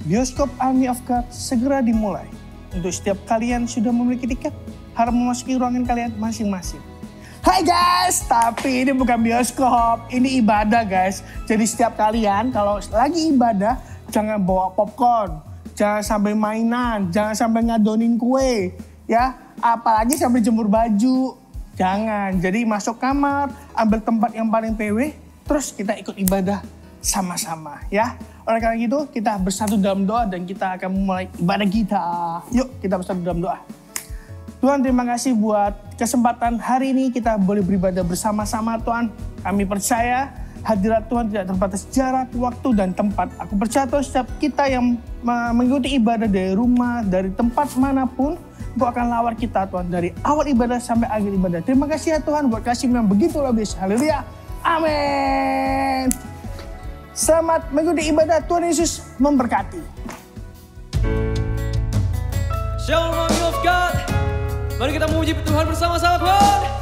Bioskop Army of God segera dimulai. Untuk setiap kalian sudah memiliki tiket, harap memasuki ruangan kalian masing-masing. Hai guys, tapi ini bukan bioskop, ini ibadah guys. Jadi setiap kalian kalau lagi ibadah, jangan bawa popcorn, jangan sampai mainan, jangan sampai ngadonin kue, ya. Apalagi sampai jemur baju, jangan. Jadi masuk kamar, ambil tempat yang paling PW, terus kita ikut ibadah sama-sama, ya. Oleh karena itu, kita bersatu dalam doa dan kita akan memulai ibadah kita. Yuk, kita bersatu dalam doa. Tuhan, terima kasih buat kesempatan hari ini kita boleh beribadah bersama-sama, Tuhan. Kami percaya hadirat Tuhan tidak terbatas jarak, waktu, dan tempat. Aku percaya Tuhan, setiap kita yang mengikuti ibadah dari rumah, dari tempat manapun, Engkau akan lawar kita, Tuhan, dari awal ibadah sampai akhir ibadah. Terima kasih ya Tuhan buat kasih yang begitu luar biasa. Haleluya. Amin. Selamat mengikuti ibadah, Tuhan Yesus memberkati. Shalom Army of God. Mari kita memuji Tuhan bersama-sama, Tuhan.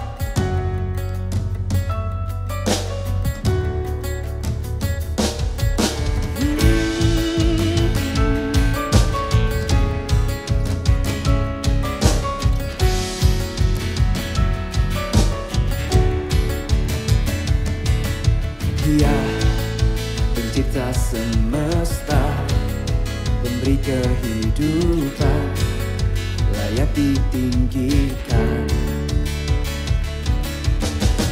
Dia pencipta semesta, pemberi kehidupan, layak ditinggikan.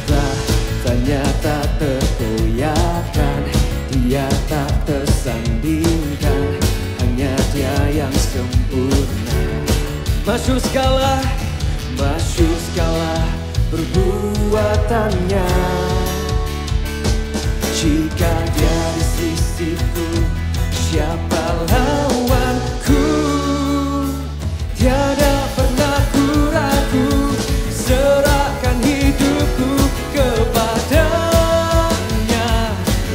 Tahtanya tak tergoyahkan, dia tak tersandingkan, hanya dia yang sempurna. Masyhur segala perbuatannya. Jika dia di sisiku, siapa lawanku? Tiada pernah ku ragu, serahkan hidupku kepadanya,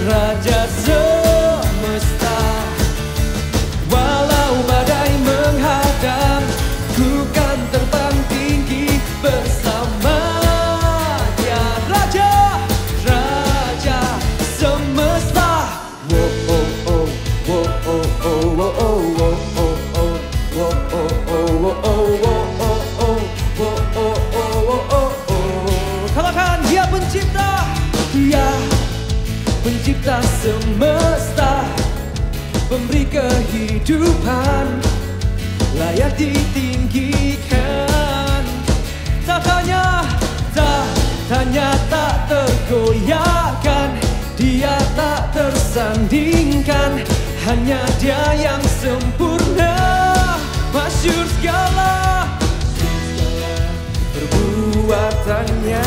Raja semesta. Walau badai menghadang, ku kan terbang tinggi bersama dia, Raja semesta. Katakan dia pencipta. Dia pencipta semesta, pemberi kehidupan, layak ditinggikan. Tahtanya tak tergoyahkan, dia tak tersandingkan, hanya dia yang sempurna. Masyhur segala perbuatannya.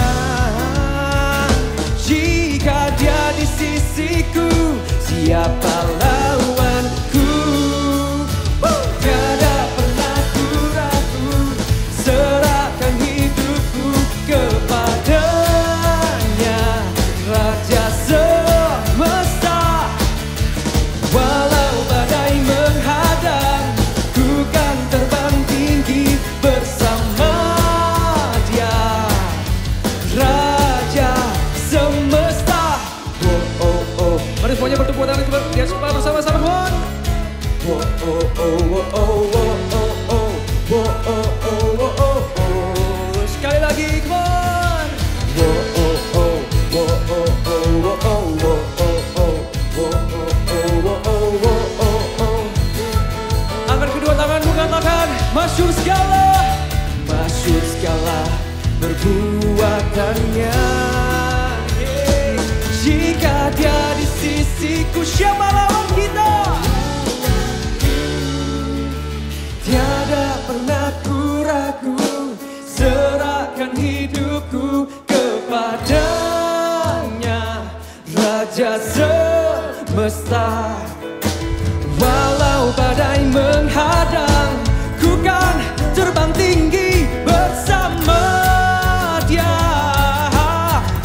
Jika dia di sisiku, siapa lawanku? Tiada pernah ku ragu, serahkan hidupku kepadanya, Raja semesta. Walau badai menghadang, ku kan terbang tinggi bersama dia, Raja semesta. Mari semuanya bertepuk tangan di atas kepala bersama-sama, Tuhan. Sekali lagi, come on. Angkat kedua tanganmu, katakan masyhur segala perbuatannya. Jika dia di sisiku, siapa lawan kita? Tiada pernah ku ragu, serahkan hidupku kepadanya, Raja semesta. Walau badai menghadang, ku kan terbang tinggi bersama dia,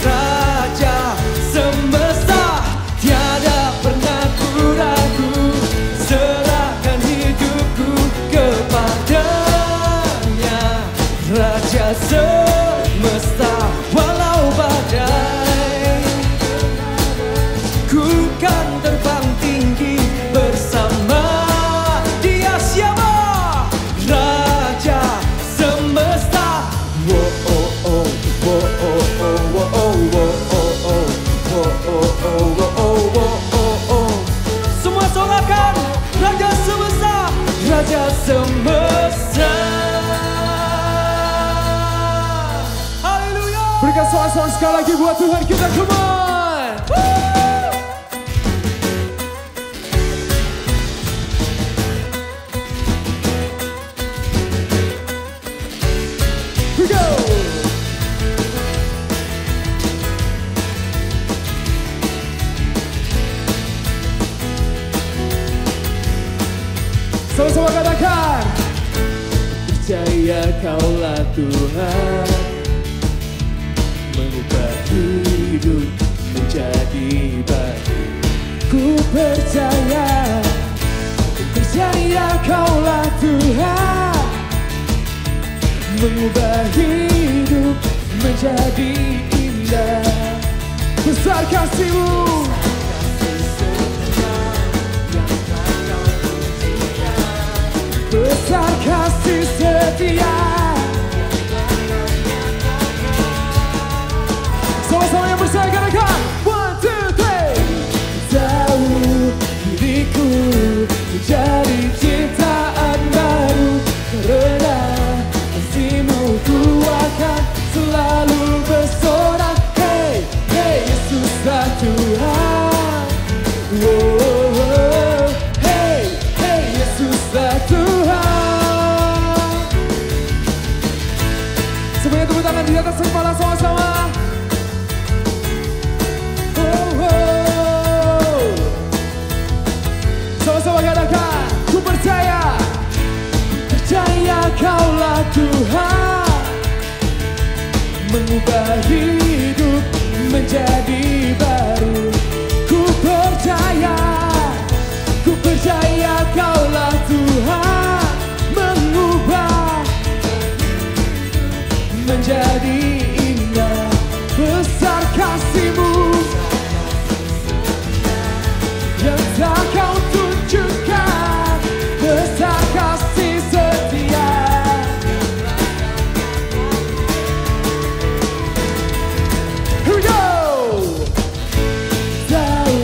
Raja semesta. Tiada pernah ku ragu, serahkan hidupku kepadanya, Raja semesta. Walau badai, ku kan terbang tinggi sorak-sorakan Raja semesta, Raja semesta. Haleluya. Berikan sorak-sorak sekali lagi buat Tuhan kita, come on. Here we go. Sama-sama katakan, percaya Kaulah Tuhan, mengubah hidup menjadi baru. Ku percaya Kaulah Tuhan, mengubah hidup menjadi indah. Besar kasih-Mu, besar kasih setia. Sama-sama yang percaya katakan 1, 2, 3. Tahu diriku menjadi ciptaan baru, karena kasih-Mu ku akan selalu bersorak. Hey, hey Yesuslah Tuhan. Oh, hey, hey Yesuslah Tuhan. Semuanya tepuk tangan di atas kepala sama-sama. Sama-sama katakan, ku percaya Kaulah Tuhan, mengubah hidup menjadi baru. Ku percaya Kaulah Tuhan, mengubah menjadi indah. Besar kasih-Mu yang tak Kau tunjukkan, besar kasih setia. Here we go. Tahu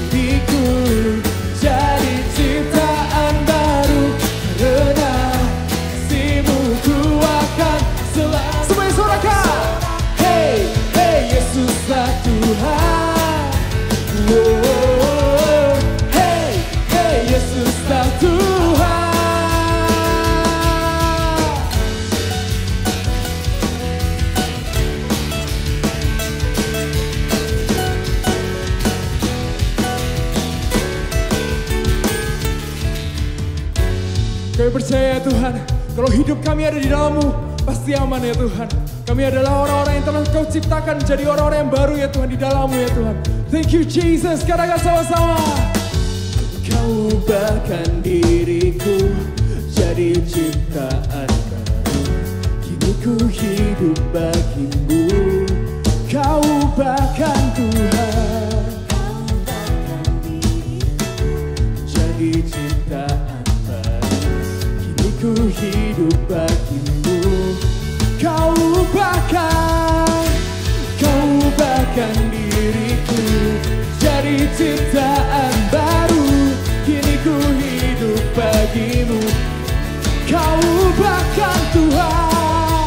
diriku jadi ciptaan baru, karena kasih-Mu ku akan selalu. Semuanya sorakan. Hey, hey Yesuslah Tuhan. Oh, hey, hey Yesuslah Tuhan. Kami percaya ya Tuhan, kalau hidup kami ada di dalam-Mu, pasti aman ya Tuhan. Kami adalah orang-orang yang telah Kau ciptakan menjadi orang-orang yang baru ya Tuhan di dalam-Mu ya Tuhan. Thank you Jesus, katakan sama-sama. Kau ubahkan diriku jadi ciptaan baru, kini ku hidup bagi-Mu. Kau ubahkan Tuhan jadi ciptaan baru, kini ku hidup bagi-Mu. Kau ubahkan diriku jadi ciptaan baru, kini ku hidup bagi-Mu. Kau ubahkan Tuhan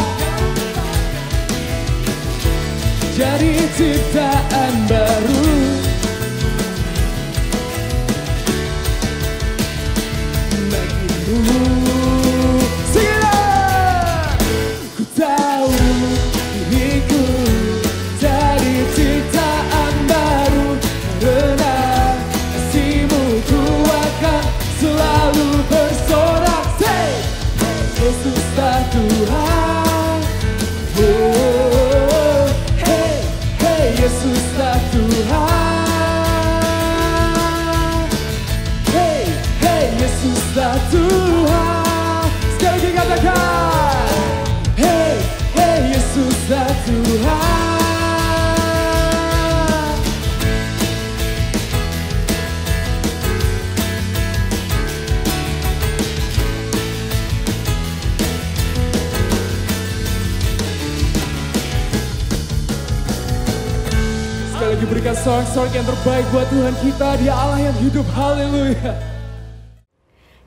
jadi ciptaan baru. Bagi-Mu. Ku tahu diriku jadi ciptaan baru, karena kasih-Mu ku akan selalu bersorak. Say, Yesuslah Tuhan. Oh, hey, hey Yesuslah Tuhan. Hey, hey Yesuslah Tuhan. Sekali lagi katakan, hey, hey Yesuslah Tuhan. Sekali lagi lagi berikan sorak-sorak yang terbaik buat Tuhan kita. Dia Allah yang hidup, haleluya.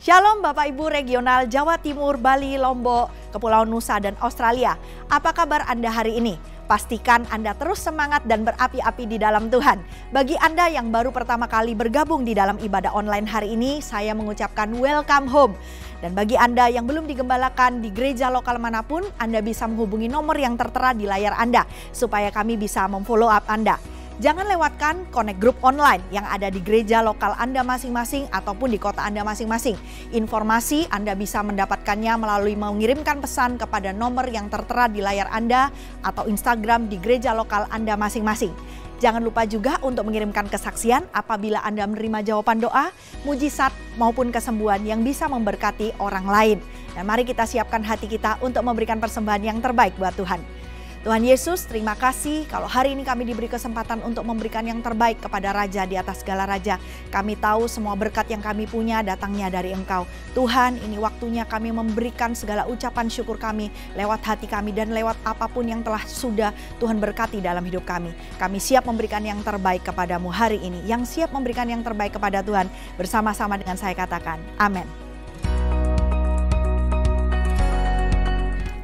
Shalom Bapak Ibu Regional Jawa Timur, Bali, Lombok, Kepulauan Nusa dan Australia. Apa kabar Anda hari ini? Pastikan Anda terus semangat dan berapi-api di dalam Tuhan. Bagi Anda yang baru pertama kali bergabung di dalam ibadah online hari ini, saya mengucapkan welcome home. Dan bagi Anda yang belum digembalakan di gereja lokal manapun, Anda bisa menghubungi nomor yang tertera di layar Anda supaya kami bisa memfollow up Anda. Jangan lewatkan Connect Group online yang ada di gereja lokal Anda masing-masing ataupun di kota Anda masing-masing. Informasi Anda bisa mendapatkannya melalui mengirimkan pesan kepada nomor yang tertera di layar Anda atau Instagram di gereja lokal Anda masing-masing. Jangan lupa juga untuk mengirimkan kesaksian apabila Anda menerima jawaban doa, mujizat maupun kesembuhan yang bisa memberkati orang lain. Dan mari kita siapkan hati kita untuk memberikan persembahan yang terbaik buat Tuhan. Tuhan Yesus, terima kasih kalau hari ini kami diberi kesempatan untuk memberikan yang terbaik kepada Raja di atas segala Raja. Kami tahu semua berkat yang kami punya datangnya dari Engkau. Tuhan, ini waktunya kami memberikan segala ucapan syukur kami lewat hati kami dan lewat apapun yang telah sudah Tuhan berkati dalam hidup kami. Kami siap memberikan yang terbaik kepadamu hari ini. Yang siap memberikan yang terbaik kepada Tuhan bersama-sama dengan saya katakan, amin.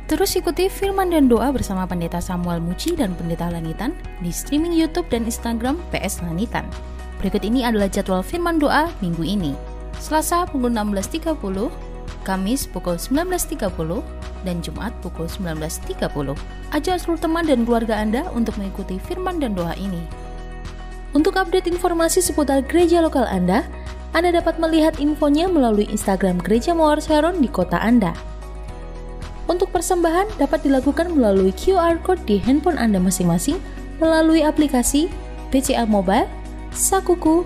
Terus ikuti firman dan doa bersama Pendeta Samuel Muci dan Pendeta Lanitan di streaming YouTube dan Instagram PS Lanitan. Berikut ini adalah jadwal firman doa minggu ini. Selasa pukul 16.30, Kamis pukul 19.30, dan Jumat pukul 19.30. Ajak seluruh teman dan keluarga Anda untuk mengikuti firman dan doa ini. Untuk update informasi seputar gereja lokal Anda dapat melihat infonya melalui Instagram Gereja Mawar Sharon di kota Anda. Untuk persembahan dapat dilakukan melalui QR Code di handphone Anda masing-masing melalui aplikasi BCA Mobile, Sakuku,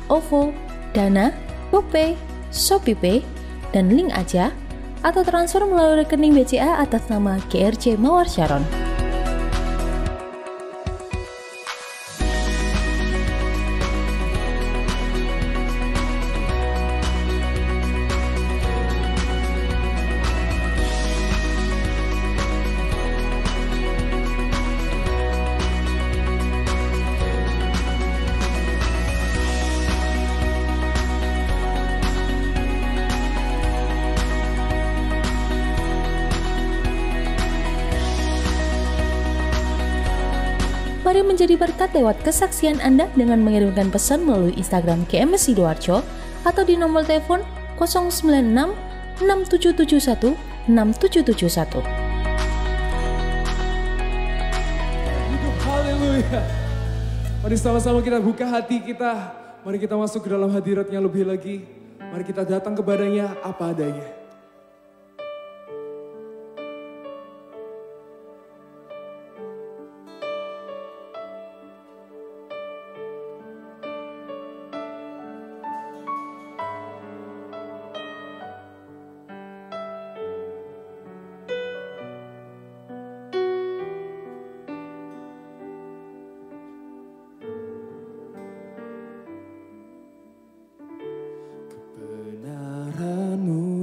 OVO, Dana, GoPay, ShopeePay, dan Link Aja, atau transfer melalui rekening BCA atas nama GRC Mawar Sharon. Mari menjadi berkat lewat kesaksian Anda dengan mengirimkan pesan melalui Instagram GMS Sidoarjo atau di nomor telepon 096 6771 6771. Haleluya. Mari sama-sama kita buka hati kita. Mari kita masuk ke dalam hadiratnya lebih lagi. Mari kita datang kepadanya apa adanya.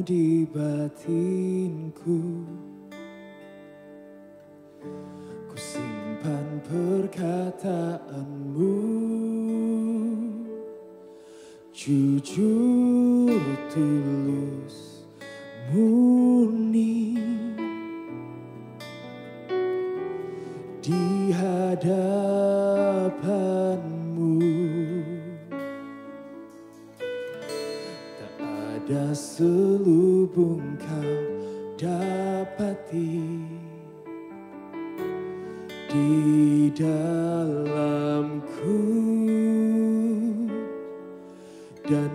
Di batinku ku simpan perkataanmu, jujur, tulus, murni di hadapanmu. Ada selubung kau dapati di dalamku, dan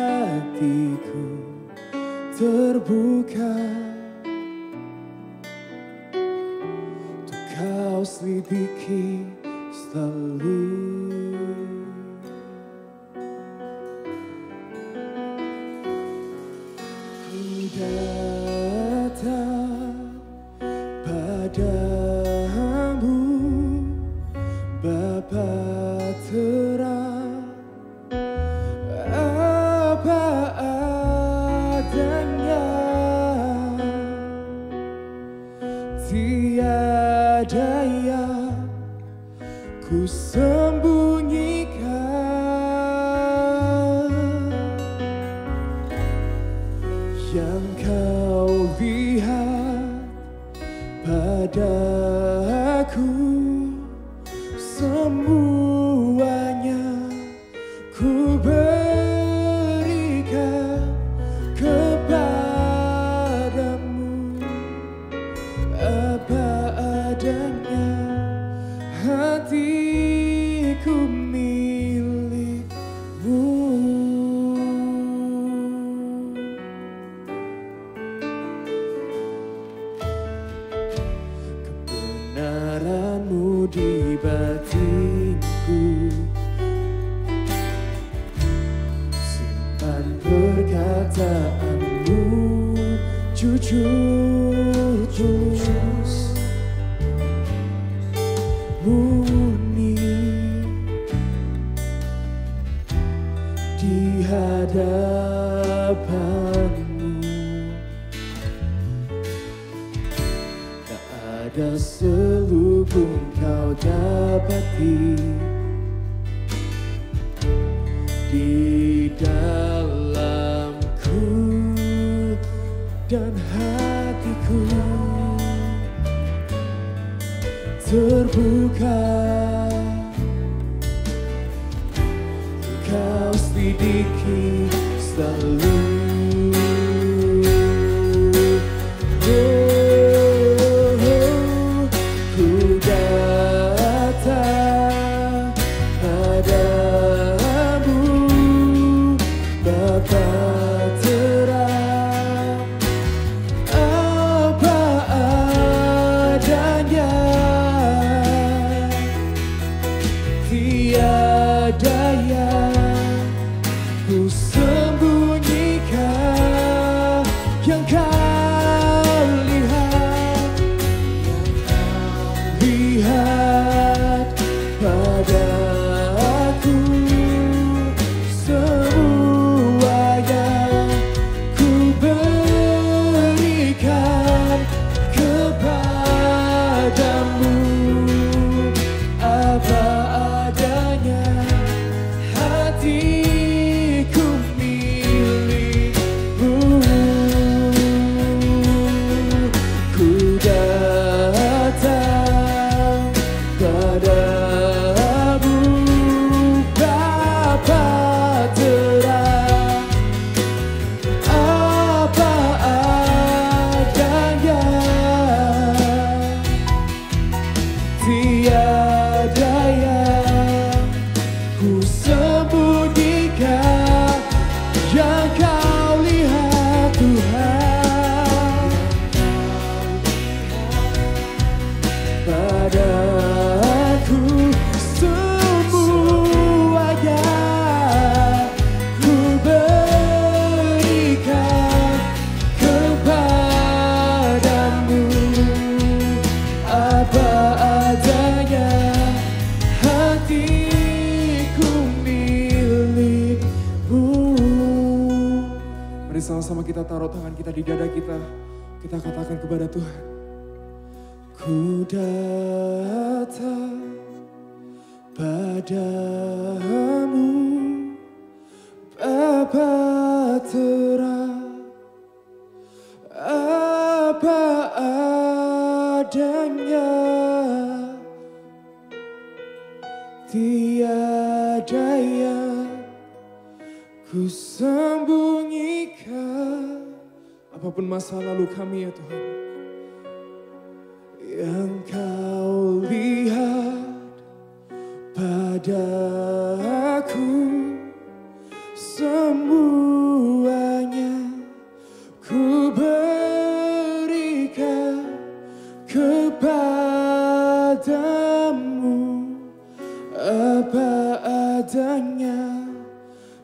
hatiku terbuka untuk kau selidiki selalu. Datang padamu Bapa terang apa adanya, tiada yang ku yang kau lihat padaku, semuanya ku berikan kepadamu, apa adanya hatiku milikmu. Kebenaranmu di batinku, simpan perkataanmu jujur tulus, murni di hadapanmu. Tak ada selubung kau dapati di dalamku dan hatiku terbuka. Kau selidiki selalu. Ku datang padamu, Bapa terang, apa adanya, tiada yang ku sembunyikan, yang kau lihat padaku, semuanya ku berikan kepadamu, apa adanya hatiku milikmu. Ku datang padamu, Bapa terang, apa adanya, tiada yang ku sembunyikan, yang kau lihat Tuhan padaku, semuanya ku berikan kepadamu, apa adanya hatiku milikmu. Mari sama-sama kita taruh tangan kita di dada kita. Kita katakan kepada Tuhan, ku datang padamu, Bapa terang, apa adanya, tiada yang ku sembunyikan. Apapun masa lalu kami ya Tuhan, yang kau lihat padaku, semuanya ku berikan kepadamu, apa adanya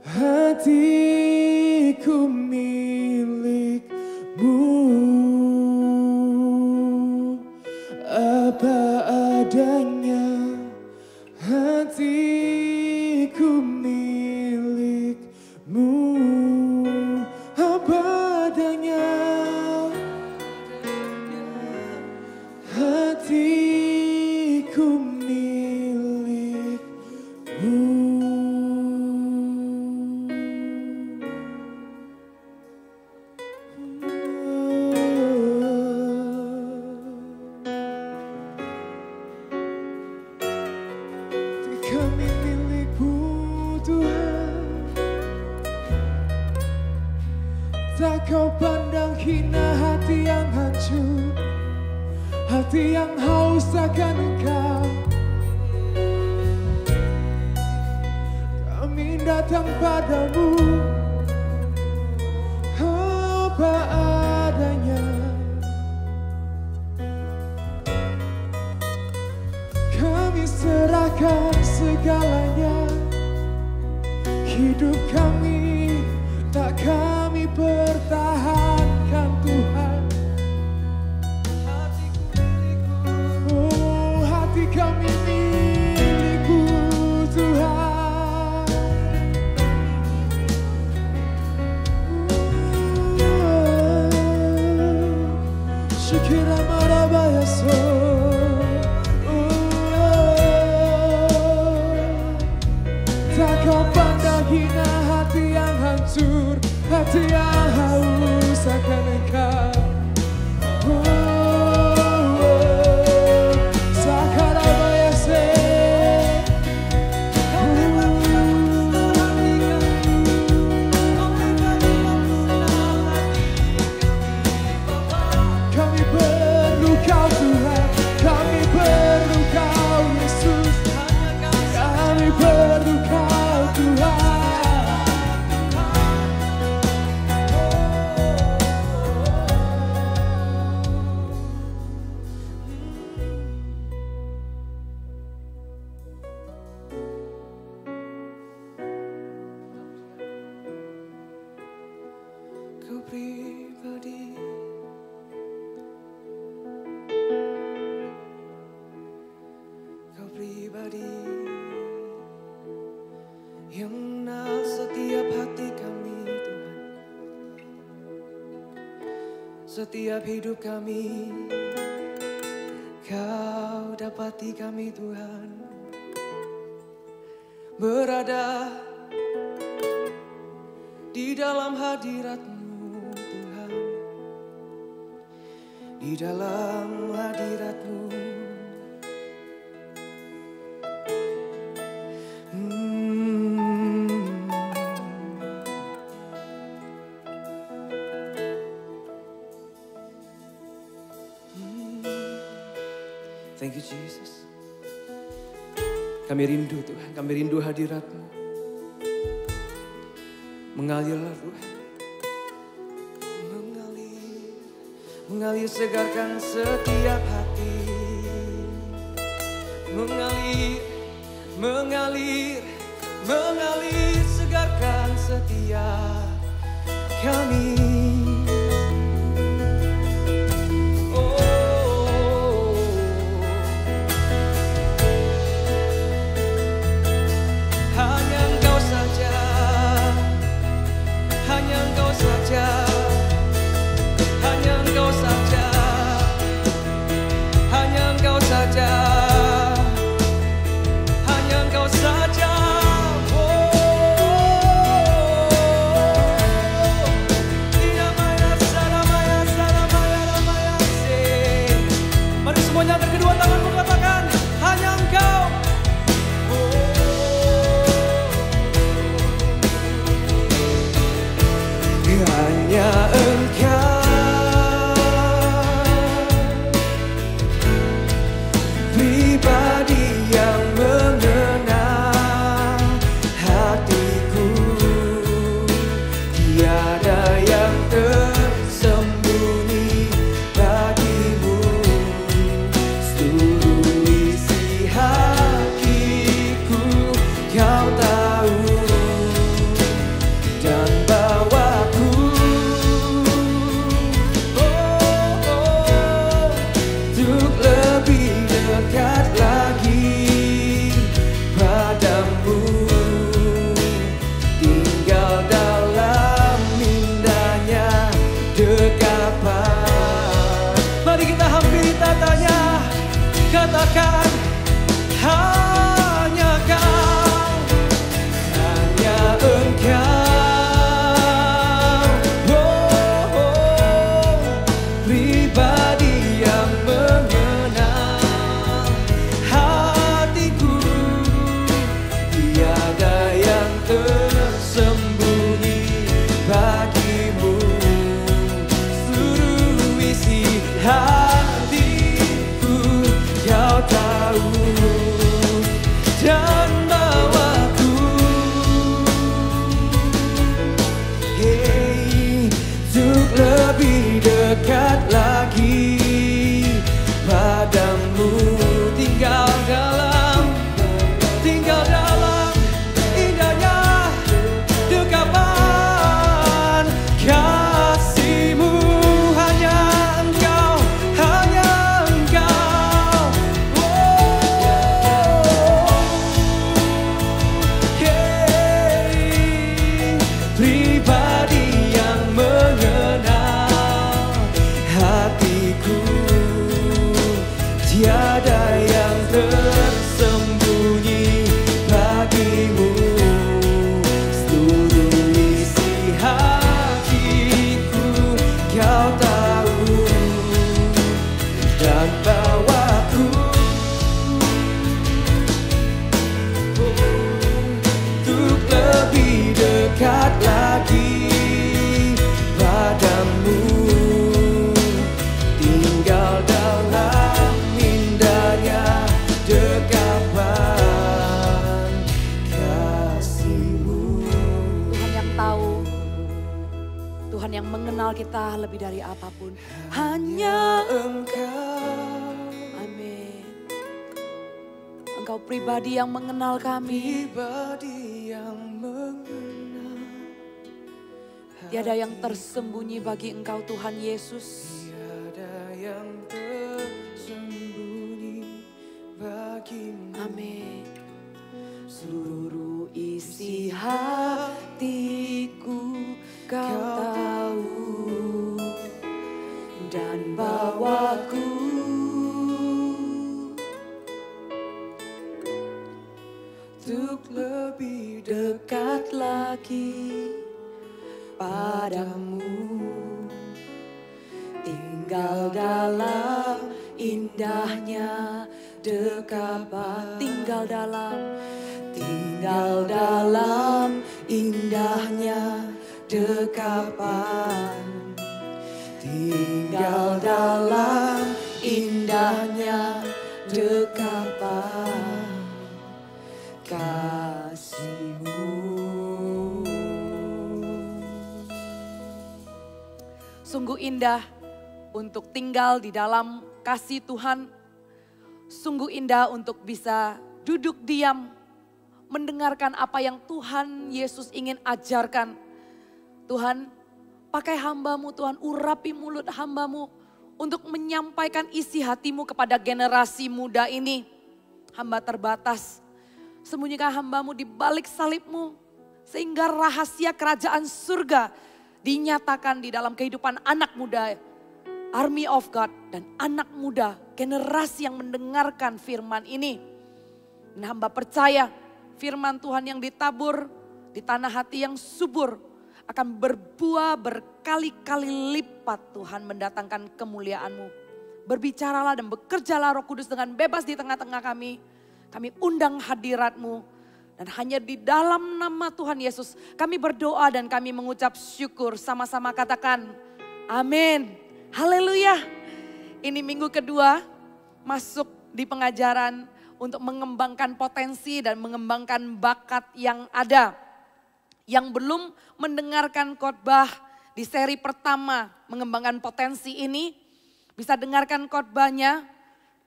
hatiku milikmu, apa adanya hatiku milikmu, apa adanya hatiku milikmu. Tak kau pandang hina hati yang hancur, hati yang haus akan Engkau. Kami datang padamu apa adanya. Kami serahkan segalanya, hidup kami tak kami pertahankan Tuhan. Oh, hati kami milikmu Tuhan. Shikira marabaya so. Tak kau pandang hina hati yang hancur, hati yang haus akan Engkau. Sakarabayase. Kami perlu Kau Tuhan, kami perlu Kau Yesus, kami perlu Kau Tuhan. Kau pribadi, Kau pribadi yang mengenal setiap hati kami Tuhan, setiap hidup kami. Kau dapati kami Tuhan berada di dalam hadirat-Mu Tuhan, di dalam hadirat-Mu. Thank you Jesus. Kami rindu Tuhan, kami rindu hadirat-Mu. Mengalirlah Tuhan, mengalir segarkan setiap hati. Mengalir segarkan setiap kami. Tuhan yang mengenal kita lebih dari apapun. Hanya Engkau. Amin. Engkau pribadi yang mengenal kami. Pribadi yang mengenal. Tiada yang tersembunyi bagi Engkau Tuhan Yesus. Tiada yang tersembunyi bagimu. Amin. Seluruh isi hatiku Kau tahu, dan bawaku Untuk lebih dekat lagi padamu. Tinggal dalam indahnya dekapan. Tinggal dalam indahnya dekapan. Tinggal dalam indahnya dekapan kasih-Mu. Sungguh indah untuk tinggal di dalam kasih Tuhan. Sungguh indah untuk bisa duduk diam, mendengarkan apa yang Tuhan Yesus ingin ajarkan. Tuhan, pakai hamba-Mu Tuhan, urapi mulut hamba-Mu untuk menyampaikan isi hati-Mu kepada generasi muda ini. Hamba terbatas, sembunyikan hamba-Mu di balik salib-Mu, sehingga rahasia kerajaan surga dinyatakan di dalam kehidupan anak muda, Army of God, dan anak muda, generasi yang mendengarkan firman ini. Dan hamba percaya firman Tuhan yang ditabur di tanah hati yang subur akan berbuah berkali-kali lipat. Tuhan mendatangkan kemuliaan-Mu. Berbicaralah dan bekerjalah Roh Kudus dengan bebas di tengah-tengah kami. Kami undang hadirat-Mu. Dan hanya di dalam nama Tuhan Yesus kami berdoa dan kami mengucap syukur. Sama-sama katakan amin. Haleluya. Ini minggu kedua masuk di pengajaran untuk mengembangkan potensi dan mengembangkan bakat yang ada. Yang belum mendengarkan khotbah di seri pertama mengembangkan potensi ini, bisa dengarkan khotbahnya.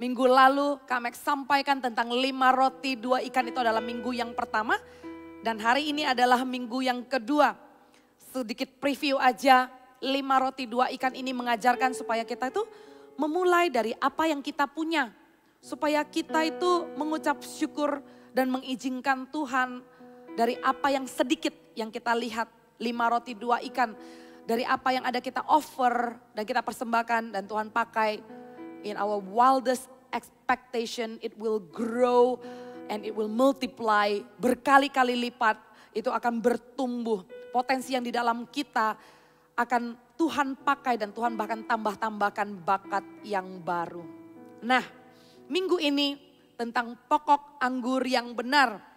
Minggu lalu kami sampaikan tentang 5 roti 2 ikan itu adalah minggu yang pertama. Dan hari ini adalah minggu yang kedua. Sedikit preview aja, 5 roti 2 ikan ini mengajarkan supaya kita itu memulai dari apa yang kita punya. Supaya kita itu mengucap syukur dan mengizinkan Tuhan dari apa yang sedikit yang kita lihat, 5 roti 2 ikan. Dari apa yang ada kita offer dan kita persembahkan dan Tuhan pakai. In our wildest expectation, it will grow and it will multiply. Berkali-kali lipat itu akan bertumbuh. Potensi yang di dalam kita akan Tuhan pakai dan Tuhan bahkan tambah-tambahkan bakat yang baru. Nah, minggu ini tentang pokok anggur yang benar.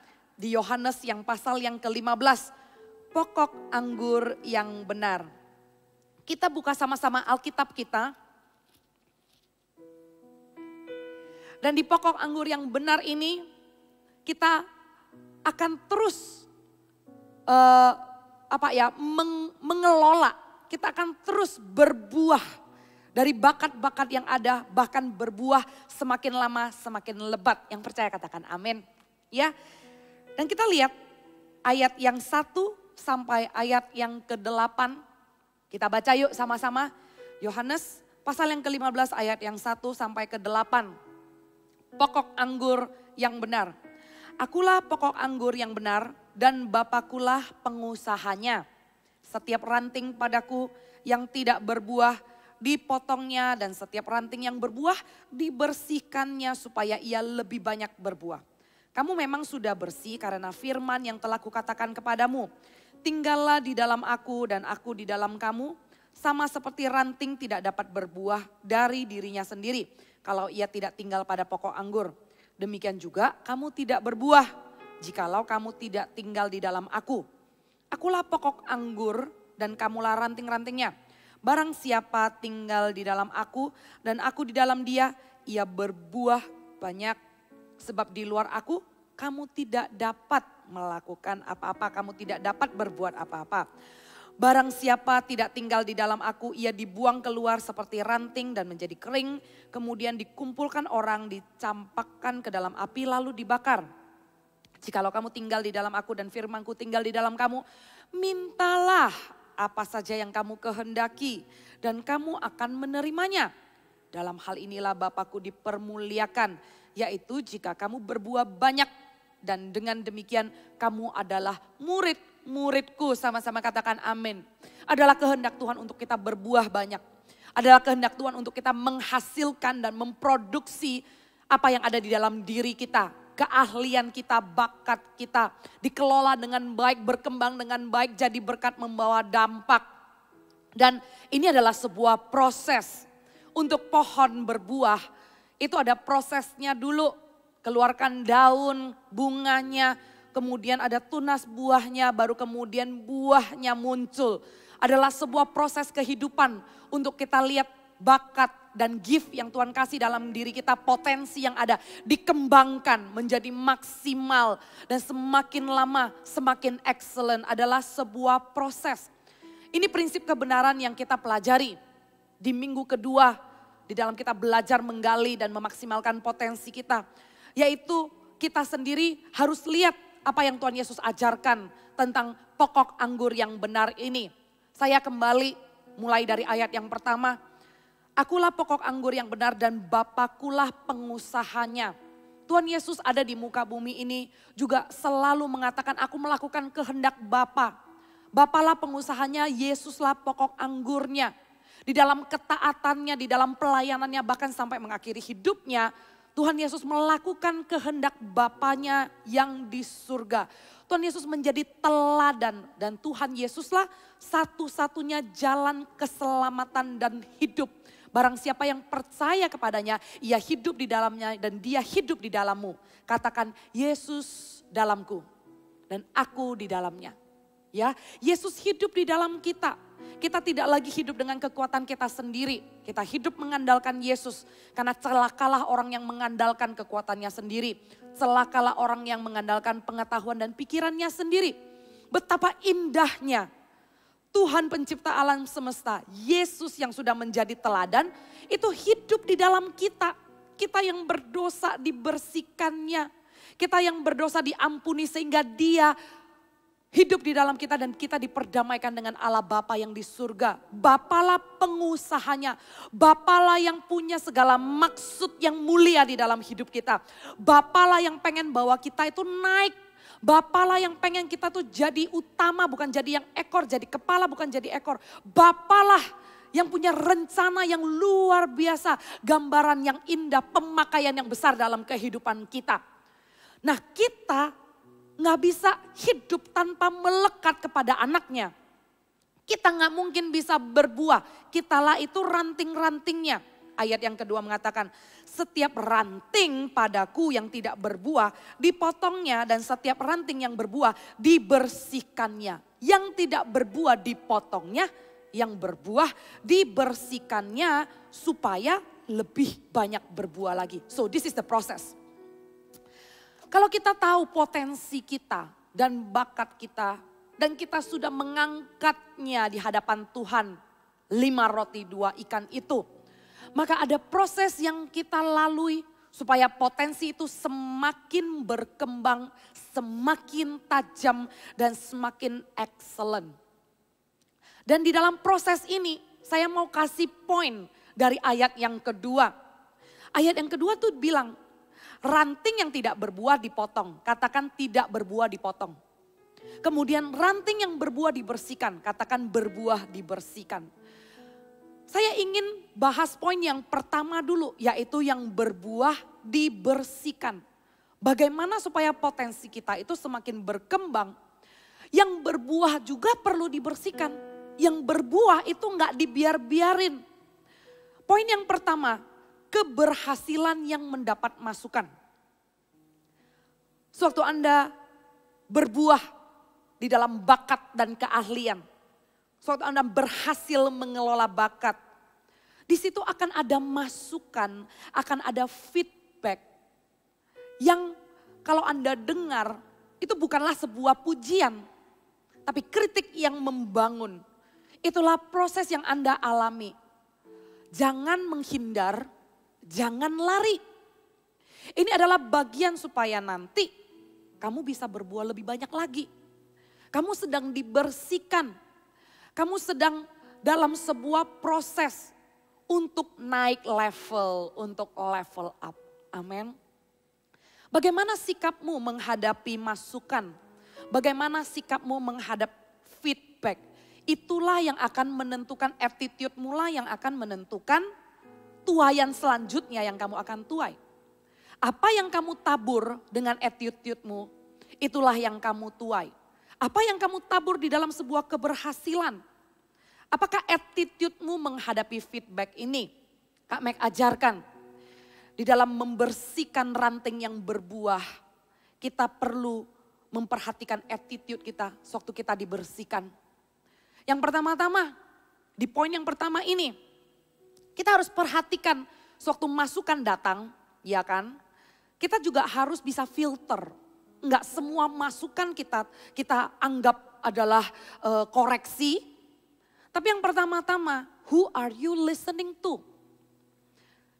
Di Yohanes yang pasal yang ke-15, pokok anggur yang benar. Kita buka sama-sama Alkitab kita. Dan di pokok anggur yang benar ini, kita akan terus mengelola. Kita akan terus berbuah dari bakat-bakat yang ada, bahkan berbuah semakin lama semakin lebat. Yang percaya katakan amin. Ya. Dan kita lihat ayat yang 1 sampai ayat yang ke-8. Kita baca yuk sama-sama. Yohanes pasal yang ke-15 ayat yang 1 sampai ke-8. Pokok anggur yang benar. Akulah pokok anggur yang benar dan Bapakulah pengusahanya. Setiap ranting padaku yang tidak berbuah dipotongnya dan setiap ranting yang berbuah dibersihkannya supaya ia lebih banyak berbuah. Kamu memang sudah bersih karena firman yang telah kukatakan kepadamu. Tinggallah di dalam aku dan aku di dalam kamu. Sama seperti ranting tidak dapat berbuah dari dirinya sendiri kalau ia tidak tinggal pada pokok anggur. Demikian juga kamu tidak berbuah jikalau kamu tidak tinggal di dalam aku. Akulah pokok anggur dan kamulah ranting-rantingnya. Barang siapa tinggal di dalam aku dan aku di dalam dia, ia berbuah banyak. Sebab di luar aku, kamu tidak dapat melakukan apa-apa, kamu tidak dapat berbuat apa-apa. Barang siapa tidak tinggal di dalam aku, ia dibuang keluar seperti ranting dan menjadi kering. Kemudian dikumpulkan orang, dicampakkan ke dalam api lalu dibakar. Jikalau kamu tinggal di dalam aku dan firmanku tinggal di dalam kamu, mintalah apa saja yang kamu kehendaki dan kamu akan menerimanya. Dalam hal inilah Bapakku dipermuliakan, yaitu jika kamu berbuah banyak dan dengan demikian kamu adalah murid-muridku. Sama-sama katakan amin. Adalah kehendak Tuhan untuk kita berbuah banyak. Adalah kehendak Tuhan untuk kita menghasilkan dan memproduksi apa yang ada di dalam diri kita. Keahlian kita, bakat kita dikelola dengan baik, berkembang dengan baik, jadi berkat membawa dampak. Dan ini adalah sebuah proses. Untuk pohon berbuah, itu ada prosesnya dulu. Keluarkan daun, bunganya, kemudian ada tunas buahnya, baru kemudian buahnya muncul. Adalah sebuah proses kehidupan untuk kita lihat bakat dan gift yang Tuhan kasih dalam diri kita, potensi yang ada dikembangkan menjadi maksimal dan semakin lama semakin excellent. Adalah sebuah proses. Ini prinsip kebenaran yang kita pelajari di minggu kedua di dalam kita belajar menggali dan memaksimalkan potensi kita. Yaitu kita sendiri harus lihat apa yang Tuhan Yesus ajarkan tentang pokok anggur yang benar ini. Saya kembali mulai dari ayat yang pertama. Akulah pokok anggur yang benar dan Bapakulah pengusahanya. Tuhan Yesus ada di muka bumi ini juga selalu mengatakan aku melakukan kehendak Bapa. Bapalah pengusahanya, Yesuslah pokok anggurnya. Di dalam ketaatannya, di dalam pelayanannya, bahkan sampai mengakhiri hidupnya, Tuhan Yesus melakukan kehendak Bapanya yang di surga. Tuhan Yesus menjadi teladan dan Tuhan Yesuslah satu-satunya jalan keselamatan dan hidup. Barang siapa yang percaya kepadanya, ia hidup di dalamnya dan dia hidup di dalammu. Katakan Yesus dalamku dan aku di dalamnya. Ya, Yesus hidup di dalam kita. Kita tidak lagi hidup dengan kekuatan kita sendiri. Kita hidup mengandalkan Yesus. Karena celakalah orang yang mengandalkan kekuatannya sendiri. Celakalah orang yang mengandalkan pengetahuan dan pikirannya sendiri. Betapa indahnya Tuhan pencipta alam semesta, Yesus yang sudah menjadi teladan, itu hidup di dalam kita. Kita yang berdosa dibersihkannya. Kita yang berdosa diampuni sehingga dia hidup di dalam kita dan kita diperdamaikan dengan Allah Bapa yang di surga. Bapalah pengusahanya. Bapalah yang punya segala maksud yang mulia di dalam hidup kita. Bapalah yang pengen bawa kita itu naik. Bapalah yang pengen kita tuh jadi utama, bukan jadi yang ekor, jadi kepala bukan jadi ekor. Bapalah yang punya rencana yang luar biasa, gambaran yang indah, pemakaian yang besar dalam kehidupan kita. Nah, kita nggak bisa hidup tanpa melekat kepada anaknya. Kita nggak mungkin bisa berbuah, kitalah itu ranting-rantingnya. Ayat yang kedua mengatakan, setiap ranting padaku yang tidak berbuah dipotongnya dan setiap ranting yang berbuah dibersihkannya. Yang tidak berbuah dipotongnya, yang berbuah dibersihkannya supaya lebih banyak berbuah lagi. So this is the process. Kalau kita tahu potensi kita dan bakat kita dan kita sudah mengangkatnya di hadapan Tuhan, 5 roti 2 ikan itu. Maka ada proses yang kita lalui supaya potensi itu semakin berkembang, semakin tajam dan semakin excellent. Dan di dalam proses ini saya mau kasih poin dari ayat yang kedua. Ayat yang kedua tuh bilang, ranting yang tidak berbuah dipotong. Katakan tidak berbuah dipotong. Kemudian ranting yang berbuah dibersihkan. Katakan berbuah dibersihkan. Saya ingin bahas poin yang pertama dulu, yaitu yang berbuah dibersihkan. Bagaimana supaya potensi kita itu semakin berkembang. Yang berbuah juga perlu dibersihkan. Yang berbuah itu enggak dibiar-biarin. Poin yang pertama, keberhasilan yang mendapat masukan. Sewaktu Anda berbuah di dalam bakat dan keahlian. Sewaktu Anda berhasil mengelola bakat. Di situ akan ada masukan, akan ada feedback. Yang kalau Anda dengar itu bukanlah sebuah pujian. Tapi kritik yang membangun, Itulah proses yang Anda alami. Jangan menghindar, jangan lari. Ini adalah bagian supaya nanti kamu bisa berbuah lebih banyak lagi. Kamu sedang dibersihkan. Kamu sedang dalam sebuah proses untuk naik level, untuk level up. Amin. Bagaimana sikapmu menghadapi masukan? Bagaimana sikapmu menghadap feedback? Itulah yang akan menentukan attitude mula, yang akan menentukan tuaian selanjutnya yang kamu akan tuai. Apa yang kamu tabur dengan attitude-mu, itulah yang kamu tuai. Apa yang kamu tabur di dalam sebuah keberhasilan, apakah attitude-mu menghadapi feedback ini? Kak Meg ajarkan, di dalam membersihkan ranting yang berbuah, kita perlu memperhatikan attitude kita sewaktu kita dibersihkan. Yang pertama-tama, di poin yang pertama ini, kita harus perhatikan sewaktu masukan datang, ya kan? Kita juga harus bisa filter. Enggak semua masukan kita anggap adalah koreksi. Tapi yang pertama-tama, who are you listening to?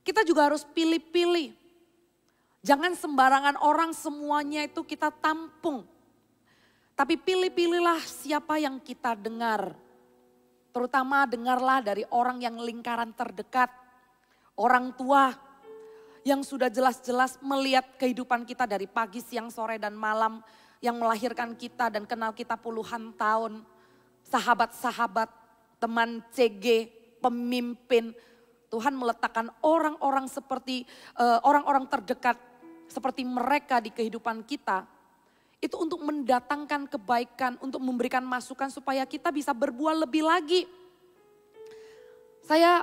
Kita juga harus pilih-pilih. Jangan sembarangan orang semuanya itu kita tampung. Tapi pilih-pilihlah siapa yang kita dengar. Terutama dengarlah dari orang yang lingkaran terdekat. Orang tua yang sudah jelas-jelas melihat kehidupan kita dari pagi, siang, sore, dan malam. Yang melahirkan kita dan kenal kita puluhan tahun. Sahabat-sahabat, teman CG, pemimpin. Tuhan meletakkan orang-orang seperti orang-orang terdekat. Seperti mereka di kehidupan kita. Itu untuk mendatangkan kebaikan, untuk memberikan masukan supaya kita bisa berbuah lebih lagi. Saya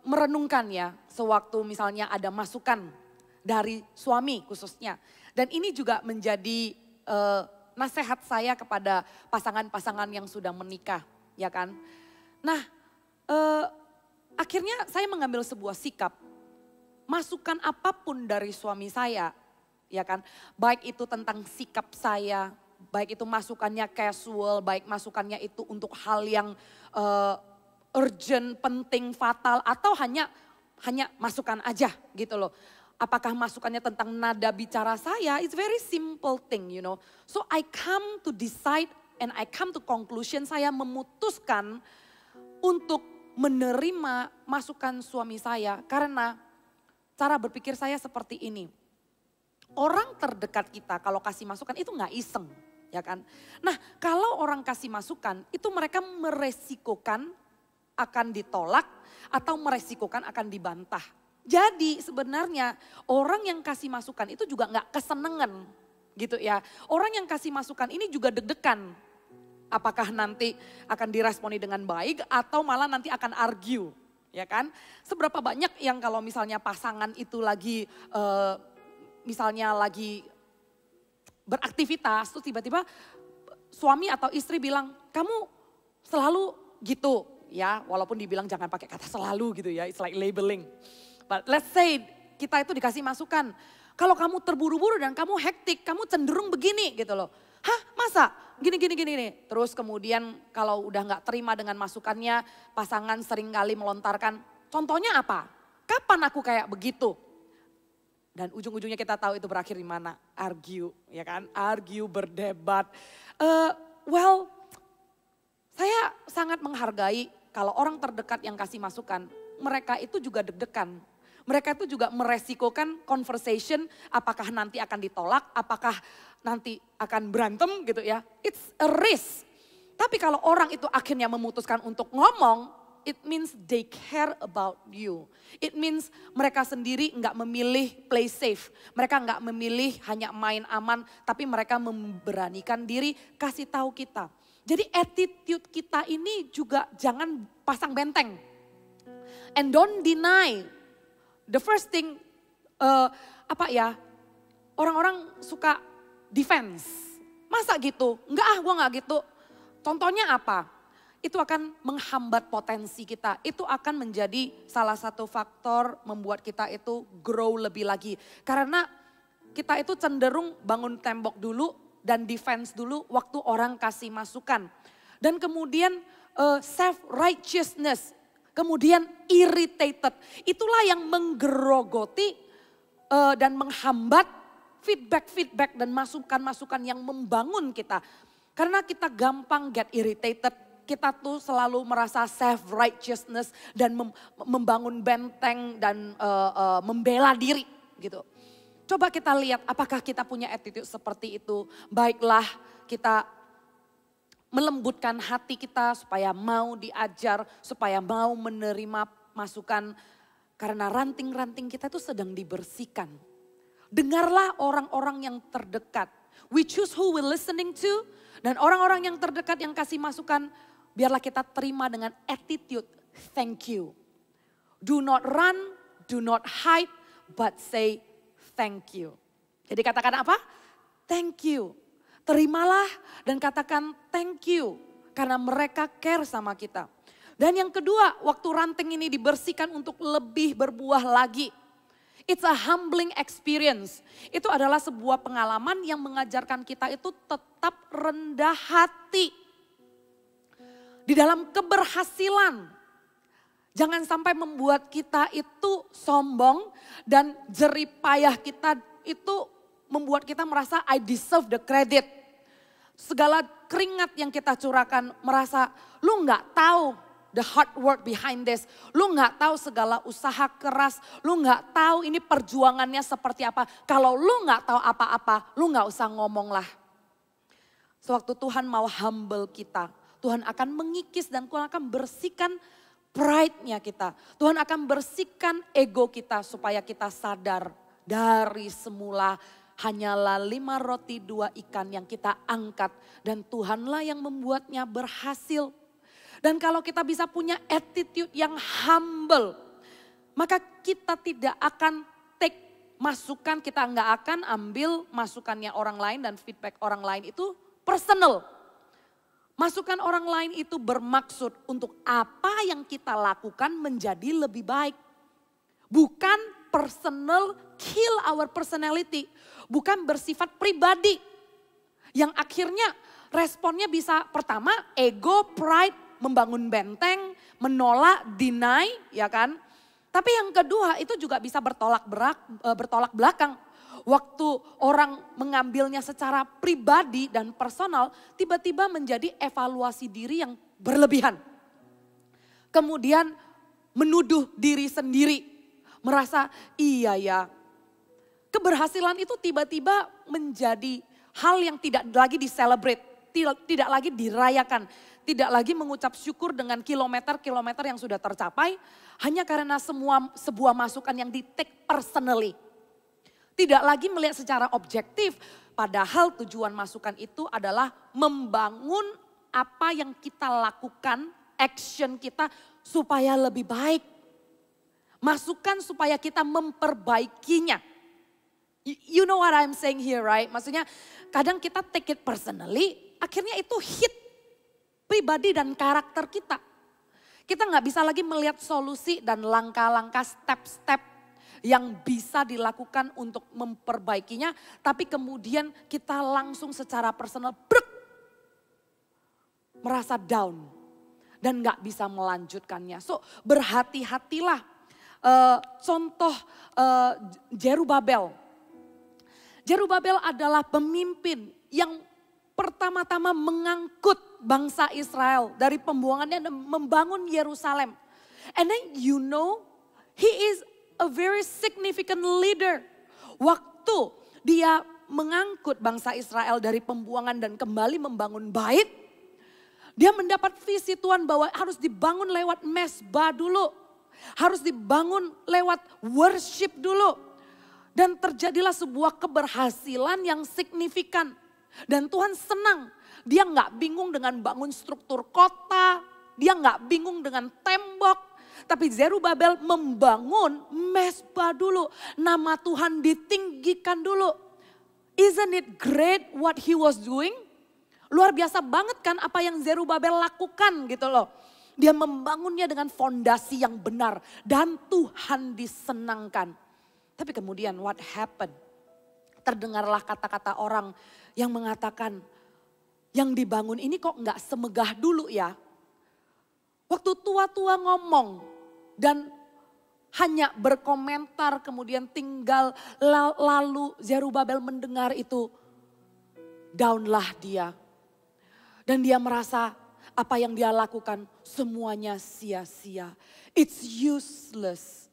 merenungkan ya, sewaktu misalnya ada masukan dari suami khususnya. Dan ini juga menjadi nasihat saya kepada pasangan-pasangan yang sudah menikah, ya kan. Nah, akhirnya saya mengambil sebuah sikap, masukan apapun dari suami saya, ya kan, baik itu tentang sikap saya, baik itu masukannya casual, baik masukannya itu untuk hal yang urgent, penting, fatal, atau hanya masukan aja gitu loh. Apakah masukannya tentang nada bicara saya, it's very simple thing, you know. So I come to decide and I come to conclusion, saya memutuskan untuk menerima masukan suami saya karena cara berpikir saya seperti ini. Orang terdekat kita kalau kasih masukan itu nggak iseng, ya kan. Nah kalau orang kasih masukan itu mereka meresikokan akan ditolak atau meresikokan akan dibantah. Jadi sebenarnya orang yang kasih masukan itu juga nggak kesenengan gitu ya. Orang yang kasih masukan ini juga deg-degan. Apakah nanti akan diresponi dengan baik atau malah nanti akan argue, ya kan. Seberapa banyak yang kalau misalnya pasangan itu lagi misalnya lagi beraktivitas, terus tiba-tiba suami atau istri bilang, kamu selalu gitu ya. Walaupun dibilang jangan pakai kata selalu gitu ya, it's like labeling. But let's say kita itu dikasih masukan, kalau kamu terburu-buru dan kamu hektik, kamu cenderung begini gitu loh. Hah masa? Gini. Terus kemudian kalau udah gak terima dengan masukannya, pasangan seringkali melontarkan, contohnya apa? Kapan aku kayak begitu? Dan ujung-ujungnya kita tahu itu berakhir di mana? Argue, ya kan? Argue, berdebat. Saya sangat menghargai kalau orang terdekat yang kasih masukan, mereka itu juga deg-degan. Mereka itu juga meresikokan conversation, apakah nanti akan ditolak, apakah nanti akan berantem gitu ya. It's a risk. Tapi kalau orang itu akhirnya memutuskan untuk ngomong, it means they care about you. It means mereka sendiri nggak memilih play safe. Mereka nggak memilih hanya main aman, tapi mereka memberanikan diri kasih tahu kita. Jadi attitude kita ini juga jangan pasang benteng. And don't deny. The first thing, orang-orang suka defense. Masa gitu? Enggak gue enggak gitu. Contohnya apa? Itu akan menghambat potensi kita. Itu akan menjadi salah satu faktor membuat kita itu grow lebih lagi. Karena kita itu cenderung bangun tembok dulu dan defense dulu waktu orang kasih masukan. Dan kemudian self-righteousness. Kemudian irritated. Itulah yang menggerogoti dan menghambat feedback dan masukan-masukan yang membangun kita. Karena kita gampang get irritated. Kita tuh selalu merasa self-righteousness dan membangun benteng dan membela diri gitu. Coba kita lihat apakah kita punya attitude seperti itu. Baiklah kita melembutkan hati kita supaya mau diajar, supaya mau menerima masukan. Karena ranting-ranting kita itu sedang dibersihkan. Dengarlah orang-orang yang terdekat. We choose who we listening to. Dan orang-orang yang terdekat yang kasih masukan, biarlah kita terima dengan attitude thank you. Do not run, do not hide, but say thank you. Jadi katakan apa? Thank you. Terimalah dan katakan thank you. Karena mereka care sama kita. Dan yang kedua, waktu ranting ini dibersihkan untuk lebih berbuah lagi. It's a humbling experience. Itu adalah sebuah pengalaman yang mengajarkan kita itu tetap rendah hati. Di dalam keberhasilan. Jangan sampai membuat kita itu sombong dan jeripayah kita itu membuat kita merasa I deserve the credit. Segala keringat yang kita curahkan merasa lu gak tahu the hard work behind this. Lu gak tahu segala usaha keras, lu gak tahu ini perjuangannya seperti apa. Kalau lu gak tahu apa-apa, lu gak usah ngomong lah. Sewaktu Tuhan mau humble kita, Tuhan akan mengikis dan Tuhan akan bersihkan pride-nya kita. Tuhan akan bersihkan ego kita supaya kita sadar dari semula hanyalah 5 roti 2 ikan yang kita angkat. Dan Tuhanlah yang membuatnya berhasil. Dan kalau kita bisa punya attitude yang humble, maka kita tidak akan take masukan, kita nggak akan ambil masukannya orang lain dan feedback orang lain itu personal. Masukan orang lain itu bermaksud untuk apa yang kita lakukan menjadi lebih baik. Bukan personal, kill our personality. Bukan bersifat pribadi. Yang akhirnya responnya bisa pertama ego, pride, membangun benteng, menolak, deny, ya kan. Tapi yang kedua itu juga bisa bertolak belakang. Waktu orang mengambilnya secara pribadi dan personal, tiba-tiba menjadi evaluasi diri yang berlebihan. Kemudian menuduh diri sendiri, merasa iya ya. Keberhasilan itu tiba-tiba menjadi hal yang tidak lagi di-celebrate, tidak lagi dirayakan. Tidak lagi mengucap syukur dengan kilometer-kilometer yang sudah tercapai, hanya karena sebuah masukan yang di-take personally. Tidak lagi melihat secara objektif, padahal tujuan masukan itu adalah membangun apa yang kita lakukan, action kita supaya lebih baik. Masukan supaya kita memperbaikinya. You know what I'm saying here, right? Maksudnya kadang kita take it personally, akhirnya itu hit pribadi dan karakter kita. Kita nggak bisa lagi melihat solusi dan langkah-langkah step-step yang bisa dilakukan untuk memperbaikinya, tapi kemudian kita langsung secara personal merasa down dan nggak bisa melanjutkannya. So berhati-hatilah. Contoh Zerubabel. Zerubabel adalah pemimpin yang pertama-tama mengangkut bangsa Israel dari pembuangannya dan membangun Yerusalem. And then you know, he is a very significant leader. Waktu dia mengangkut bangsa Israel dari pembuangan dan kembali membangun bait, dia mendapat visi Tuhan bahwa harus dibangun lewat mesbah dulu. Harus dibangun lewat worship dulu. Dan terjadilah sebuah keberhasilan yang signifikan. Dan Tuhan senang. Dia nggak bingung dengan bangun struktur kota. Dia nggak bingung dengan tembok. Tapi Zerubabel membangun mesbah dulu. Nama Tuhan ditinggikan dulu. Isn't it great what he was doing? Luar biasa banget kan apa yang Zerubabel lakukan gitu loh. Dia membangunnya dengan fondasi yang benar. Dan Tuhan disenangkan. Tapi kemudian what happened? Terdengarlah kata-kata orang yang mengatakan, yang dibangun ini kok nggak semegah dulu ya. Waktu tua-tua ngomong dan hanya berkomentar kemudian tinggal lalu Zerubabel mendengar itu, downlah dia. Dan dia merasa apa yang dia lakukan semuanya sia-sia. It's useless.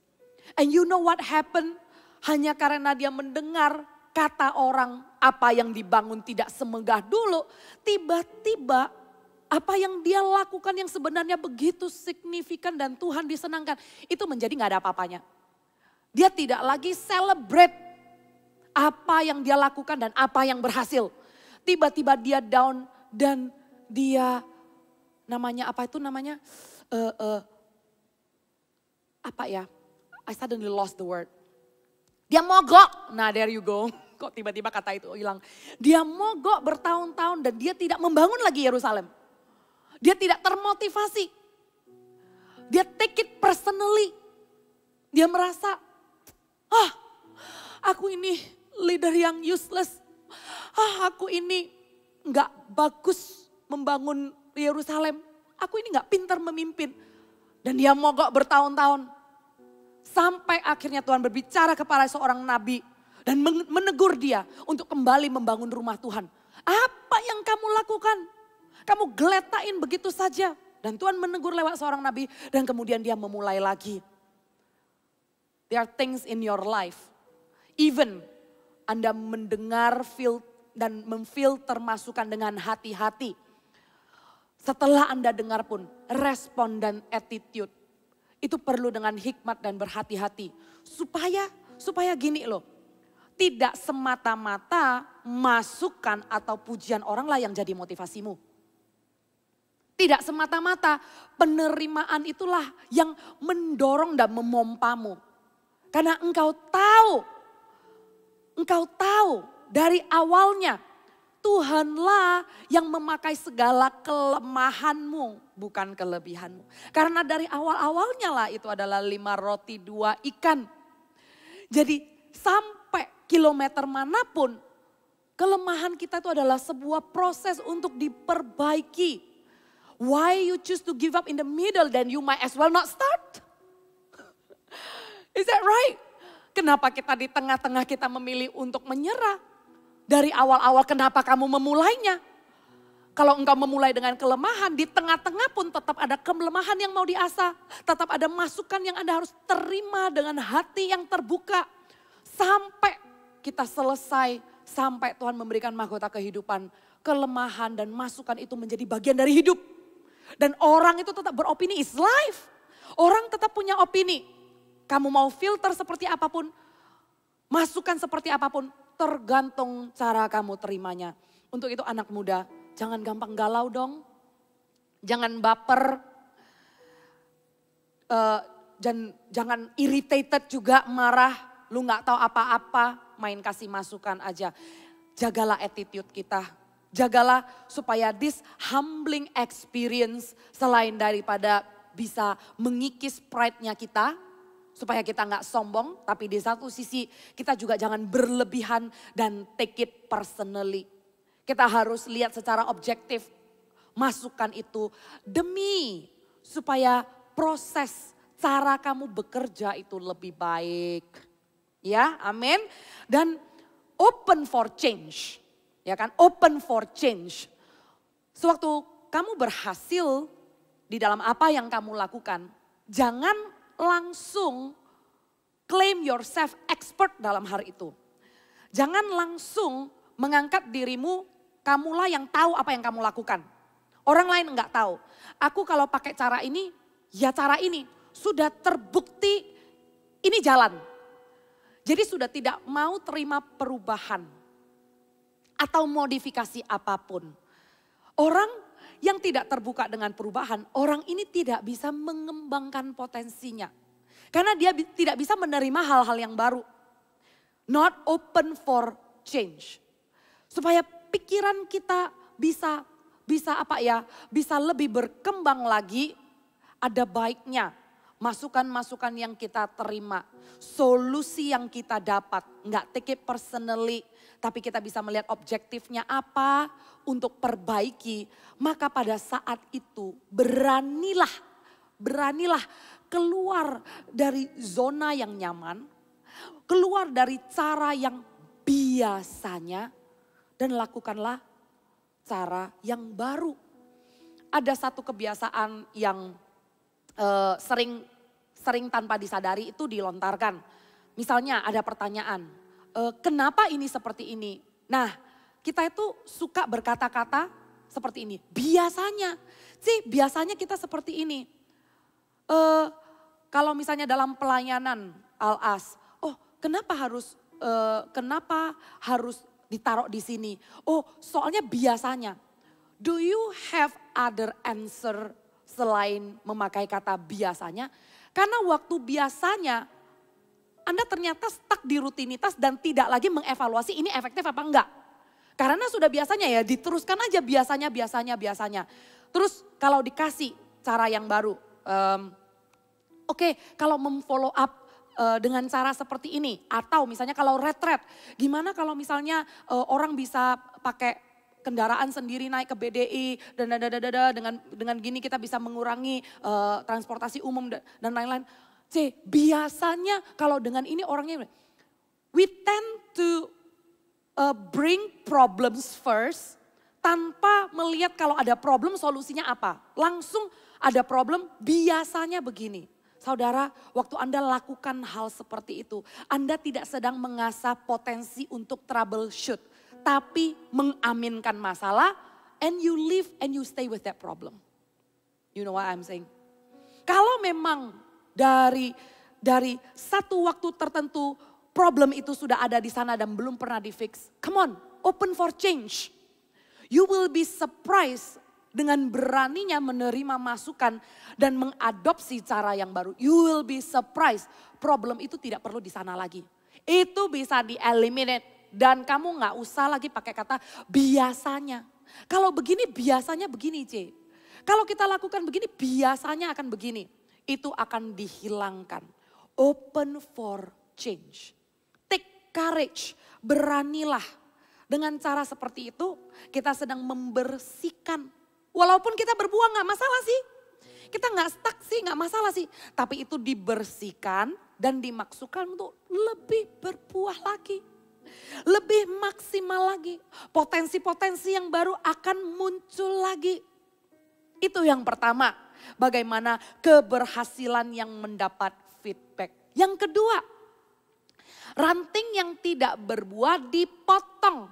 And you know what happened? Hanya karena dia mendengar kata orang apa yang dibangun tidak semegah dulu. Tiba-tiba apa yang dia lakukan yang sebenarnya begitu signifikan dan Tuhan disenangkan. Itu menjadi gak ada apa-apanya. Dia tidak lagi celebrate apa yang dia lakukan dan apa yang berhasil. Tiba-tiba dia down dan dia I suddenly lost the word. Dia mogok. Nah, there you go. Kok tiba-tiba kata itu hilang. Dia mogok bertahun-tahun dan dia tidak membangun lagi Yerusalem. Dia tidak termotivasi. Dia take it personally. Dia merasa, aku ini leader yang useless. Aku ini gak bagus membangun Yerusalem. Aku ini gak pintar memimpin. Dan dia mogok bertahun-tahun. Sampai akhirnya Tuhan berbicara kepada seorang nabi dan menegur dia untuk kembali membangun rumah Tuhan. Apa yang kamu lakukan? Kamu geletain begitu saja. Dan Tuhan menegur lewat seorang nabi dan kemudian dia memulai lagi. There are things in your life. Even Anda mendengar dan memfilter masukan dengan hati-hati. Setelah Anda dengar pun respon dan attitude. Itu perlu dengan hikmat dan berhati-hati. Supaya gini loh. Tidak semata-mata masukan atau pujian orang lah yang jadi motivasimu. Tidak semata-mata penerimaan itulah yang mendorong dan memompamu. Karena engkau tahu dari awalnya Tuhanlah yang memakai segala kelemahanmu, bukan kelebihanmu. Karena dari awal-awalnya lah itu adalah 5 roti 2 ikan. Jadi sampai kilometer manapun, kelemahan kita itu adalah sebuah proses untuk diperbaiki. Why you choose to give up in the middle, then you might as well not start. Is that right? Kenapa kita di tengah-tengah kita memilih untuk menyerah? Dari awal-awal kenapa kamu memulainya? Kalau engkau memulai dengan kelemahan, di tengah-tengah pun tetap ada kelemahan yang mau diasah. Tetap ada masukan yang Anda harus terima dengan hati yang terbuka. Sampai kita selesai, sampai Tuhan memberikan mahkota kehidupan. Kelemahan dan masukan itu menjadi bagian dari hidup. Dan orang itu tetap beropini, is life. Orang tetap punya opini. Kamu mau filter seperti apapun, masukan seperti apapun, tergantung cara kamu terimanya. Untuk itu anak muda, jangan gampang galau dong. Jangan baper. Jangan irritated juga, marah. Lu gak tahu apa-apa, main kasih masukan aja. Jagalah attitude kita. Jagalah supaya this humbling experience selain daripada bisa mengikis pride-nya kita. Supaya kita gak sombong, tapi di satu sisi kita juga jangan berlebihan dan take it personally. Kita harus lihat secara objektif masukan itu demi supaya proses cara kamu bekerja itu lebih baik. Ya, amin. Dan open for change. Ya kan, open for change. Sewaktu kamu berhasil di dalam apa yang kamu lakukan, jangan langsung claim yourself expert dalam hal itu. Jangan langsung mengangkat dirimu, kamulah yang tahu apa yang kamu lakukan. Orang lain enggak tahu. Aku kalau pakai cara ini, ya cara ini. Sudah terbukti ini jalan. Jadi sudah tidak mau terima perubahan atau modifikasi apapun. Orang yang tidak terbuka dengan perubahan, orang ini tidak bisa mengembangkan potensinya. Karena dia tidak bisa menerima hal-hal yang baru. Not open for change. Supaya pikiran kita bisa lebih berkembang lagi, ada baiknya. Masukan-masukan yang kita terima, solusi yang kita dapat, nggak take it personally, tapi kita bisa melihat objektifnya apa untuk perbaiki, maka pada saat itu beranilah keluar dari zona yang nyaman, keluar dari cara yang biasanya, dan lakukanlah cara yang baru. Ada satu kebiasaan yang sering tanpa disadari itu dilontarkan. Misalnya ada pertanyaan, kenapa ini seperti ini? Nah, kita itu suka berkata-kata seperti ini. Biasanya kita seperti ini. Kalau misalnya dalam pelayanan Al-As, kenapa harus ditaruh di sini? Soalnya biasanya. Do you have other answer selain memakai kata biasanya? Karena waktu biasanya Anda ternyata stuck di rutinitas dan tidak lagi mengevaluasi ini efektif apa enggak. Karena sudah biasanya ya diteruskan aja biasanya. Terus kalau dikasih cara yang baru, kalau memfollow up dengan cara seperti ini, atau misalnya kalau retret, gimana kalau misalnya orang bisa pakai kendaraan sendiri naik ke BDI dan dengan gini kita bisa mengurangi transportasi umum dan lain-lain. Biasanya kalau dengan ini orangnya, we tend to bring problems first tanpa melihat kalau ada problem solusinya apa. Langsung ada problem biasanya begini. Saudara, waktu Anda lakukan hal seperti itu, Anda tidak sedang mengasah potensi untuk troubleshoot, tapi mengaminkan masalah, and you live and you stay with that problem. You know what I'm saying? Kalau memang dari satu waktu tertentu problem itu sudah ada di sana dan belum pernah di-fix, come on, open for change. You will be surprised dengan beraninya menerima masukan dan mengadopsi cara yang baru. You will be surprised, problem itu tidak perlu di sana lagi. Itu bisa di-eliminate dan kamu gak usah lagi pakai kata biasanya. Kalau begini biasanya begini C. Kalau kita lakukan begini biasanya akan begini. Itu akan dihilangkan. Open for change. Take courage, beranilah. Dengan cara seperti itu kita sedang membersihkan. Walaupun kita berbuah gak masalah sih. Kita gak stuck sih, gak masalah sih. Tapi itu dibersihkan dan dimaksudkan untuk lebih berbuah lagi. Lebih maksimal lagi. Potensi-potensi yang baru akan muncul lagi. Itu yang pertama. Bagaimana keberhasilan yang mendapat feedback. Yang kedua, ranting yang tidak berbuah dipotong.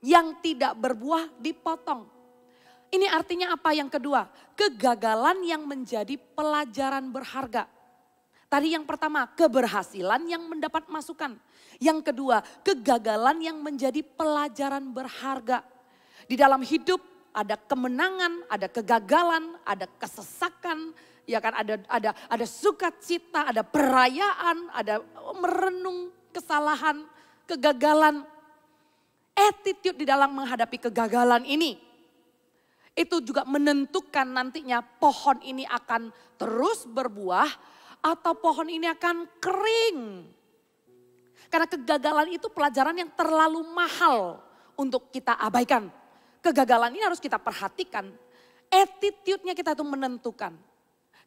Yang tidak berbuah dipotong. Ini artinya apa yang kedua? Kegagalan yang menjadi pelajaran berharga. Tadi yang pertama, keberhasilan yang mendapat masukan. Yang kedua, kegagalan yang menjadi pelajaran berharga. Di dalam hidup ada kemenangan, ada kegagalan, ada kesesakan, ya kan, ada sukacita, ada perayaan, ada merenung kesalahan, kegagalan. Attitude di dalam menghadapi kegagalan ini, itu juga menentukan nantinya pohon ini akan terus berbuah atau pohon ini akan kering. Karena kegagalan itu pelajaran yang terlalu mahal untuk kita abaikan. Kegagalan ini harus kita perhatikan. Attitude-nya kita itu menentukan.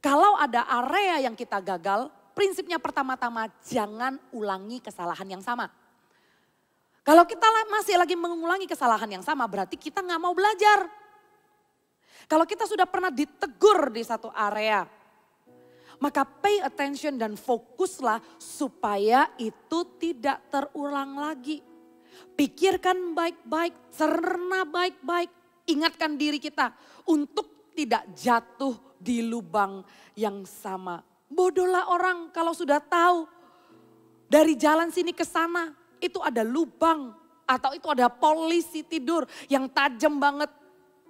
Kalau ada area yang kita gagal, prinsipnya pertama-tama jangan ulangi kesalahan yang sama. Kalau kita masih lagi mengulangi kesalahan yang sama berarti kita gak mau belajar. Kalau kita sudah pernah ditegur di satu area, maka pay attention dan fokuslah supaya itu tidak terulang lagi. Pikirkan baik-baik, cerna baik-baik, ingatkan diri kita untuk tidak jatuh di lubang yang sama. Bodohlah orang kalau sudah tahu dari jalan sini ke sana itu ada lubang atau itu ada polisi tidur yang tajam banget.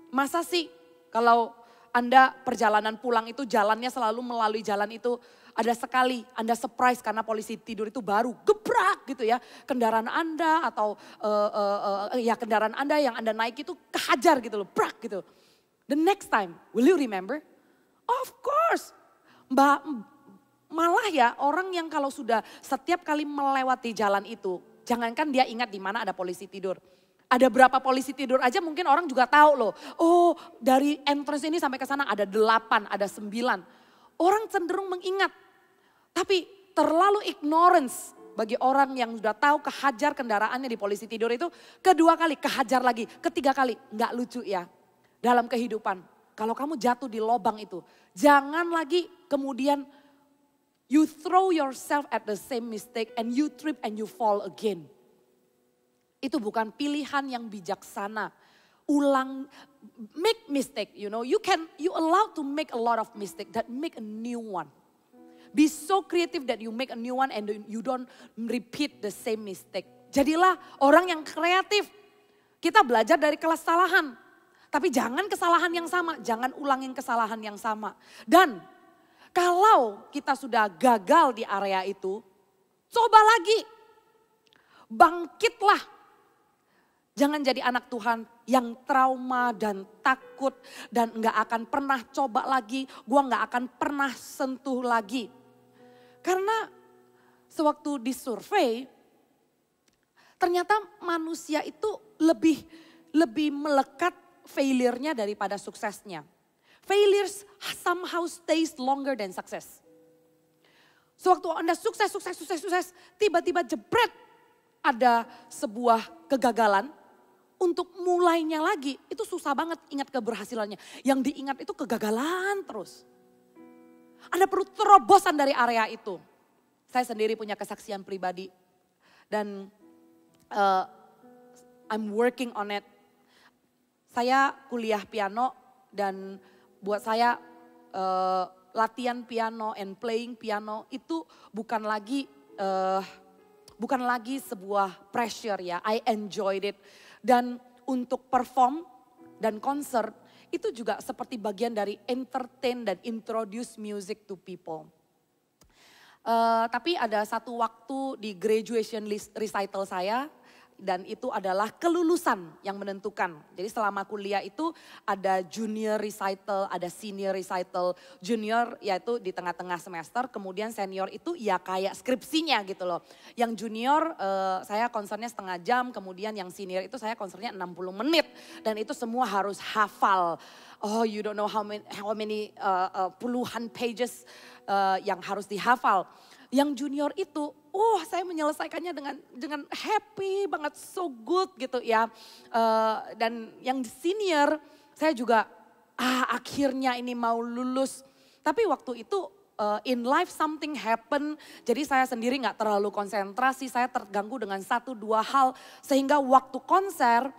Masa sih kalau Anda perjalanan pulang itu jalannya selalu melalui jalan itu ada sekali Anda surprise karena polisi tidur itu baru gebrak gitu ya. Kendaraan Anda atau kendaraan Anda yang Anda naik itu kehajar gitu loh, brak gitu. The next time, will you remember? Of course. Malah ya orang yang kalau sudah setiap kali melewati jalan itu, Jangankan dia ingat di mana ada polisi tidur. Ada berapa polisi tidur aja mungkin orang juga tahu loh. Oh, dari entrance ini sampai ke sana ada 8, ada 9. Orang cenderung mengingat. Tapi terlalu ignorance bagi orang yang sudah tahu kehajar kendaraannya di polisi tidur itu. Kedua kali kehajar lagi, ketiga kali. Nggak lucu ya dalam kehidupan. Kalau kamu jatuh di lubang itu, jangan lagi kemudian you throw yourself at the same mistake and you trip and you fall again. Itu bukan pilihan yang bijaksana. Make mistake, you allowed to make a lot of mistake that make a new one. Be so creative that you make a new one and you don't repeat the same mistake. Jadilah orang yang kreatif. Kita belajar dari kesalahan. Tapi jangan kesalahan yang sama, jangan ulangin kesalahan yang sama. Dan kalau kita sudah gagal di area itu, coba lagi. Bangkitlah. Jangan jadi anak Tuhan yang trauma dan takut dan nggak akan pernah coba lagi. Gua nggak akan pernah sentuh lagi. Karena sewaktu disurvei, ternyata manusia itu lebih melekat failure-nya daripada suksesnya. Failures somehow stays longer than success. Sewaktu Anda sukses, tiba-tiba jebret ada sebuah kegagalan. Untuk mulainya lagi itu susah banget ingat keberhasilannya. Yang diingat itu kegagalan terus. Anda perlu terobosan dari area itu. Saya sendiri punya kesaksian pribadi. Dan I'm working on it. Saya kuliah piano dan buat saya latihan piano and playing piano itu bukan lagi sebuah pressure ya. I enjoyed it. Dan untuk perform dan konser itu juga seperti bagian dari entertain dan introduce music to people. Tapi ada satu waktu di graduation recital saya dan itu adalah kelulusan yang menentukan. Jadi selama kuliah itu ada junior recital, ada senior recital. Junior yaitu di tengah-tengah semester, kemudian senior itu ya kayak skripsinya gitu loh. Yang junior saya konsernya setengah jam, kemudian yang senior itu saya konsernya 60 menit. Dan itu semua harus hafal. Oh, you don't know how many puluhan pages yang harus dihafal. Yang junior itu, saya menyelesaikannya dengan happy banget, so good gitu ya. Dan yang senior, saya juga akhirnya ini mau lulus. Tapi waktu itu in life something happen, jadi saya sendiri gak terlalu konsentrasi, saya terganggu dengan 1-2 hal. Sehingga waktu konser,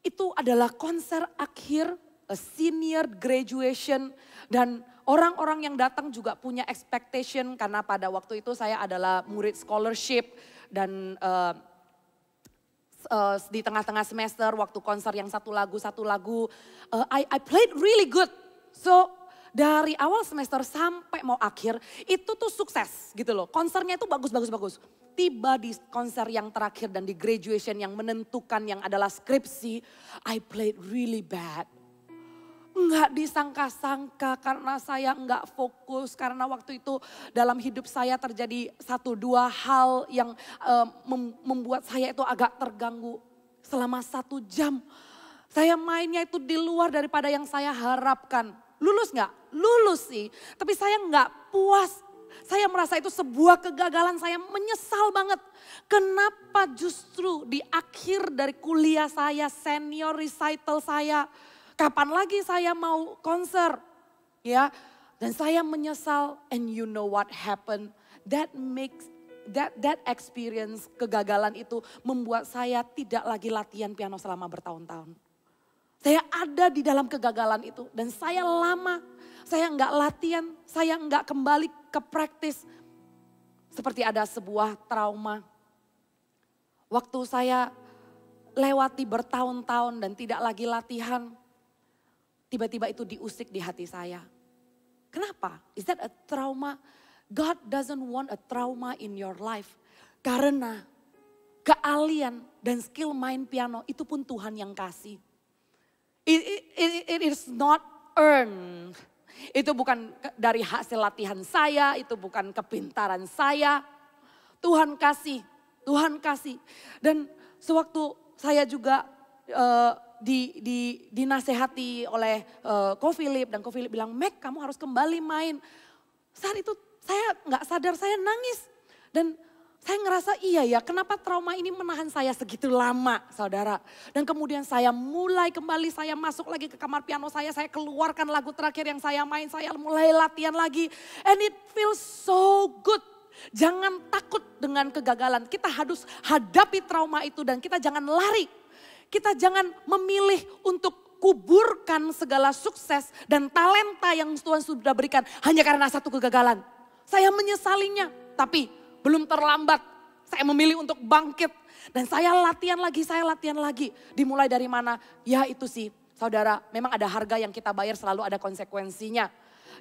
itu adalah konser akhir, a senior graduation dan orang-orang yang datang juga punya expectation karena pada waktu itu saya adalah murid scholarship dan di tengah-tengah semester waktu konser yang satu lagu I played really good. So dari awal semester sampai mau akhir itu tuh sukses gitu loh. Konsernya itu bagus. Tiba di konser yang terakhir dan di graduation yang menentukan yang adalah skripsi, I played really bad. Nggak disangka-sangka karena saya nggak fokus. Karena waktu itu dalam hidup saya terjadi 1-2 hal yang membuat saya itu agak terganggu. Selama 1 jam saya mainnya itu di luar daripada yang saya harapkan. Lulus nggak? Lulus sih. Tapi saya nggak puas. Saya merasa itu sebuah kegagalan, saya menyesal banget. Kenapa justru di akhir dari kuliah saya, senior recital saya, kapan lagi saya mau konser, ya? Dan saya menyesal. And you know what happened? That experience kegagalan itu membuat saya tidak lagi latihan piano selama bertahun-tahun. Saya ada di dalam kegagalan itu dan saya lama, saya nggak latihan, saya nggak kembali ke praktis. Seperti ada sebuah trauma. Waktu saya lewati bertahun-tahun dan tidak lagi latihan, tiba-tiba itu diusik di hati saya. Kenapa? Is that a trauma? God doesn't want a trauma in your life. Karena keahlian dan skill main piano itu pun Tuhan yang kasih. It is not earned. Itu bukan dari hasil latihan saya, itu bukan kepintaran saya. Tuhan kasih, Tuhan kasih. Dan sewaktu saya juga dinasehati oleh Ko Philip, dan Ko Philip bilang, Mac kamu harus kembali main. Saat itu saya nggak sadar, saya nangis. Dan saya ngerasa iya ya, kenapa trauma ini menahan saya segitu lama, saudara. Dan kemudian saya mulai kembali, saya masuk lagi ke kamar piano saya keluarkan lagu terakhir yang saya main, saya mulai latihan lagi. And it feels so good. Jangan takut dengan kegagalan, kita harus hadapi trauma itu dan kita jangan lari. Kita jangan memilih untuk kuburkan segala sukses dan talenta yang Tuhan sudah berikan hanya karena satu kegagalan. Saya menyesalinya, tapi belum terlambat. Saya memilih untuk bangkit. Dan saya latihan lagi. Dimulai dari mana? Ya itu sih, saudara, memang ada harga yang kita bayar, selalu ada konsekuensinya.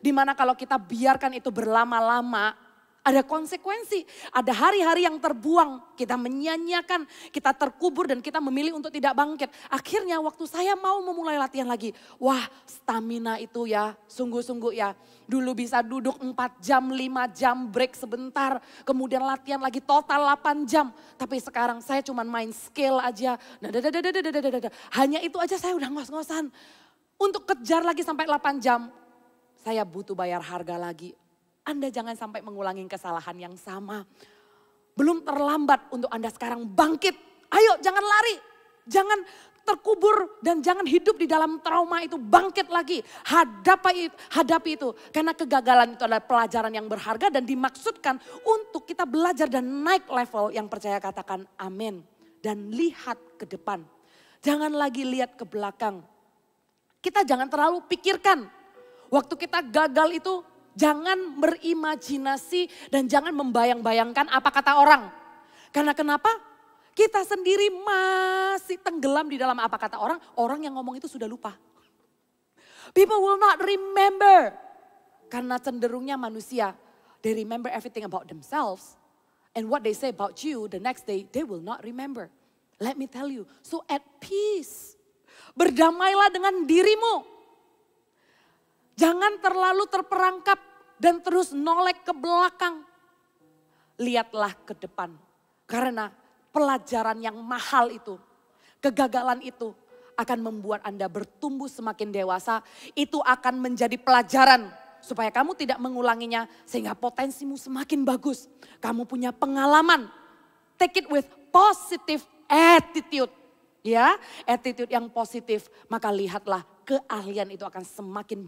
Dimana kalau kita biarkan itu berlama-lama, ada konsekuensi. Ada hari-hari yang terbuang, kita menyia-nyiakan, kita terkubur dan kita memilih untuk tidak bangkit. Akhirnya waktu saya mau memulai latihan lagi, wah stamina itu ya, sungguh-sungguh ya. Dulu bisa duduk 4 jam, 5 jam, break sebentar. Kemudian latihan lagi total 8 jam. Tapi sekarang saya cuma main skill aja. Hanya itu aja saya udah ngos-ngosan. Untuk kejar lagi sampai 8 jam, saya butuh bayar harga lagi. Anda jangan sampai mengulangi kesalahan yang sama. Belum terlambat untuk Anda sekarang bangkit. Ayo jangan lari, jangan terkubur dan jangan hidup di dalam trauma itu. Bangkit lagi, hadapi itu. Karena kegagalan itu adalah pelajaran yang berharga dan dimaksudkan untuk kita belajar dan naik level. Yang percaya katakan amin. Dan lihat ke depan. Jangan lagi lihat ke belakang. Kita jangan terlalu pikirkan. Waktu kita gagal itu, jangan berimajinasi dan jangan membayang-bayangkan apa kata orang. Karena kenapa? Kita sendiri masih tenggelam di dalam apa kata orang. Orang yang ngomong itu sudah lupa. People will not remember. Karena cenderungnya manusia, they remember everything about themselves. And what they say about you, the next day they will not remember. Let me tell you, so at peace. Berdamailah dengan dirimu. Jangan terlalu terperangkap dan terus nolek ke belakang. Lihatlah ke depan. Karena pelajaran yang mahal itu, kegagalan itu akan membuat Anda bertumbuh semakin dewasa. Itu akan menjadi pelajaran supaya kamu tidak mengulanginya sehingga potensimu semakin bagus. Kamu punya pengalaman. Take it with positive attitude. Ya, attitude yang positif, maka lihatlah keahlian itu akan semakin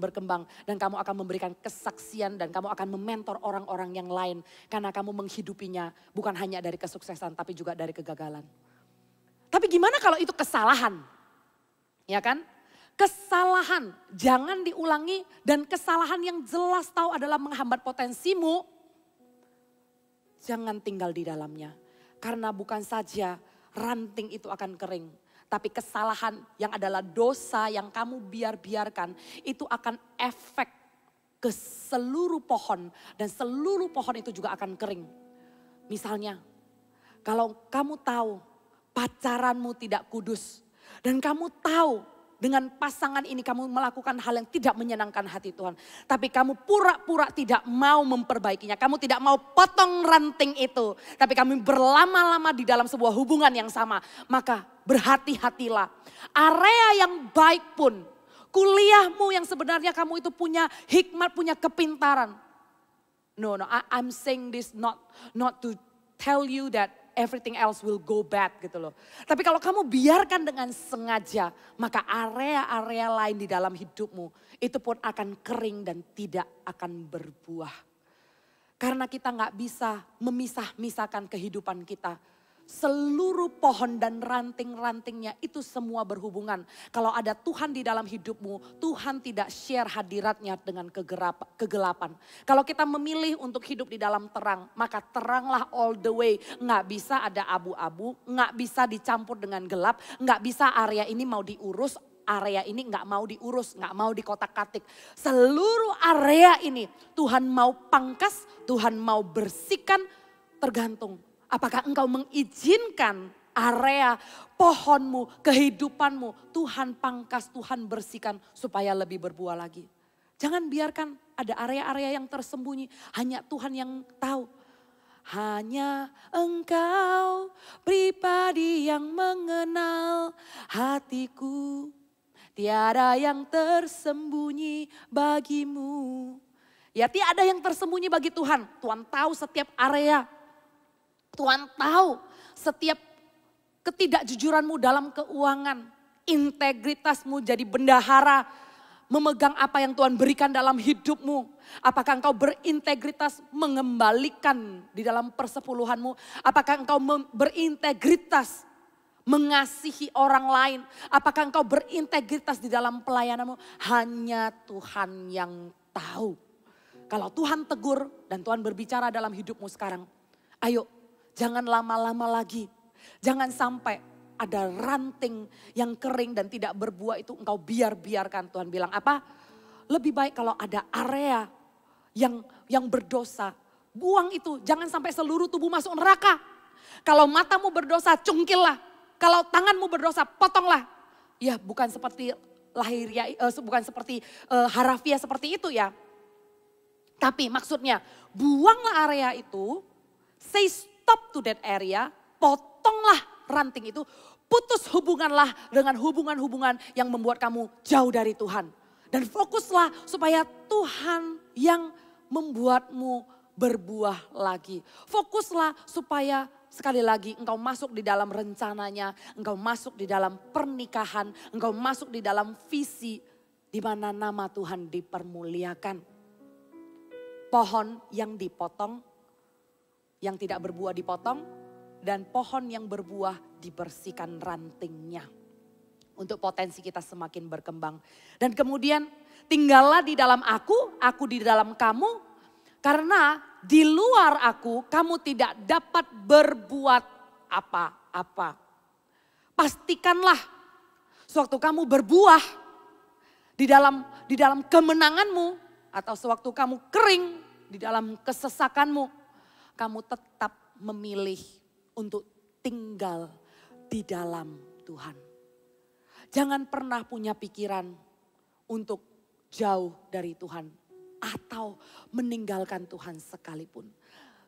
berkembang dan kamu akan memberikan kesaksian dan kamu akan mementor orang-orang yang lain karena kamu menghidupinya bukan hanya dari kesuksesan tapi juga dari kegagalan. Tapi gimana kalau itu kesalahan? Ya kan? Kesalahan jangan diulangi dan kesalahan yang jelas tahu adalah menghambat potensimu, jangan tinggal di dalamnya. Karena bukan saja ranting itu akan kering. Tapi kesalahan yang adalah dosa yang kamu biarkan itu akan efek ke seluruh pohon. Dan seluruh pohon itu juga akan kering. Misalnya kalau kamu tahu pacaranmu tidak kudus. Dan kamu tahu dengan pasangan ini kamu melakukan hal yang tidak menyenangkan hati Tuhan. Tapi kamu pura-pura tidak mau memperbaikinya. Kamu tidak mau potong ranting itu. Tapi kamu berlama-lama di dalam sebuah hubungan yang sama. Maka berhati-hatilah. Area yang baik pun. Kuliahmu yang sebenarnya kamu itu punya hikmat, punya kepintaran. No, I'm saying this not to tell you that everything else will go bad gitu loh. Tapi kalau kamu biarkan dengan sengaja, maka area-area lain di dalam hidupmu itu pun akan kering dan tidak akan berbuah. Karena kita nggak bisa memisah-misahkan kehidupan kita. Seluruh pohon dan ranting-rantingnya itu semua berhubungan. Kalau ada Tuhan di dalam hidupmu, Tuhan tidak share hadiratnya dengan kegelapan. Kalau kita memilih untuk hidup di dalam terang, maka teranglah all the way. Nggak bisa ada abu-abu, nggak bisa dicampur dengan gelap, nggak bisa area ini mau diurus, area ini nggak mau diurus, nggak mau dikotak-katik. Seluruh area ini Tuhan mau pangkas, Tuhan mau bersihkan, tergantung. Apakah engkau mengizinkan area pohonmu, kehidupanmu, Tuhan pangkas, Tuhan bersihkan supaya lebih berbuah lagi. Jangan biarkan ada area-area yang tersembunyi, hanya Tuhan yang tahu. Hanya Engkau pribadi yang mengenal hatiku. Tiada yang tersembunyi bagimu. Ya, tiada yang tersembunyi bagi Tuhan. Tuhan tahu setiap area. Tuhan tahu setiap ketidakjujuranmu dalam keuangan. Integritasmu jadi bendahara. Memegang apa yang Tuhan berikan dalam hidupmu. Apakah engkau berintegritas mengembalikan di dalam persepuluhanmu? Apakah engkau berintegritas mengasihi orang lain? Apakah engkau berintegritas di dalam pelayananmu? Hanya Tuhan yang tahu. Kalau Tuhan tegur dan Tuhan berbicara dalam hidupmu sekarang, ayo jangan lama-lama lagi. Jangan sampai ada ranting yang kering dan tidak berbuah itu engkau biarkan. Tuhan bilang apa? Lebih baik kalau ada area yang berdosa, buang itu. Jangan sampai seluruh tubuh masuk neraka. Kalau matamu berdosa, cungkillah. Kalau tanganmu berdosa, potonglah. Ya, bukan seperti bukan seperti harafiah seperti itu ya. Tapi maksudnya, buanglah area itu, say stop to that area, potonglah ranting itu, putus hubunganlah dengan hubungan-hubungan yang membuat kamu jauh dari Tuhan. Dan fokuslah supaya Tuhan yang membuatmu berbuah lagi. Fokuslah supaya sekali lagi engkau masuk di dalam rencananya, engkau masuk di dalam pernikahan, engkau masuk di dalam visi di mana nama Tuhan dipermuliakan. Pohon yang dipotong, yang tidak berbuah dipotong, dan pohon yang berbuah dibersihkan rantingnya. Untuk potensi kita semakin berkembang. Dan kemudian tinggallah di dalam aku di dalam kamu. Karena di luar aku kamu tidak dapat berbuat apa-apa. Pastikanlah sewaktu kamu berbuah di dalam kemenanganmu. Atau sewaktu kamu kering di dalam kesesakanmu. Kamu tetap memilih untuk tinggal di dalam Tuhan. Jangan pernah punya pikiran untuk jauh dari Tuhan. Atau meninggalkan Tuhan sekalipun.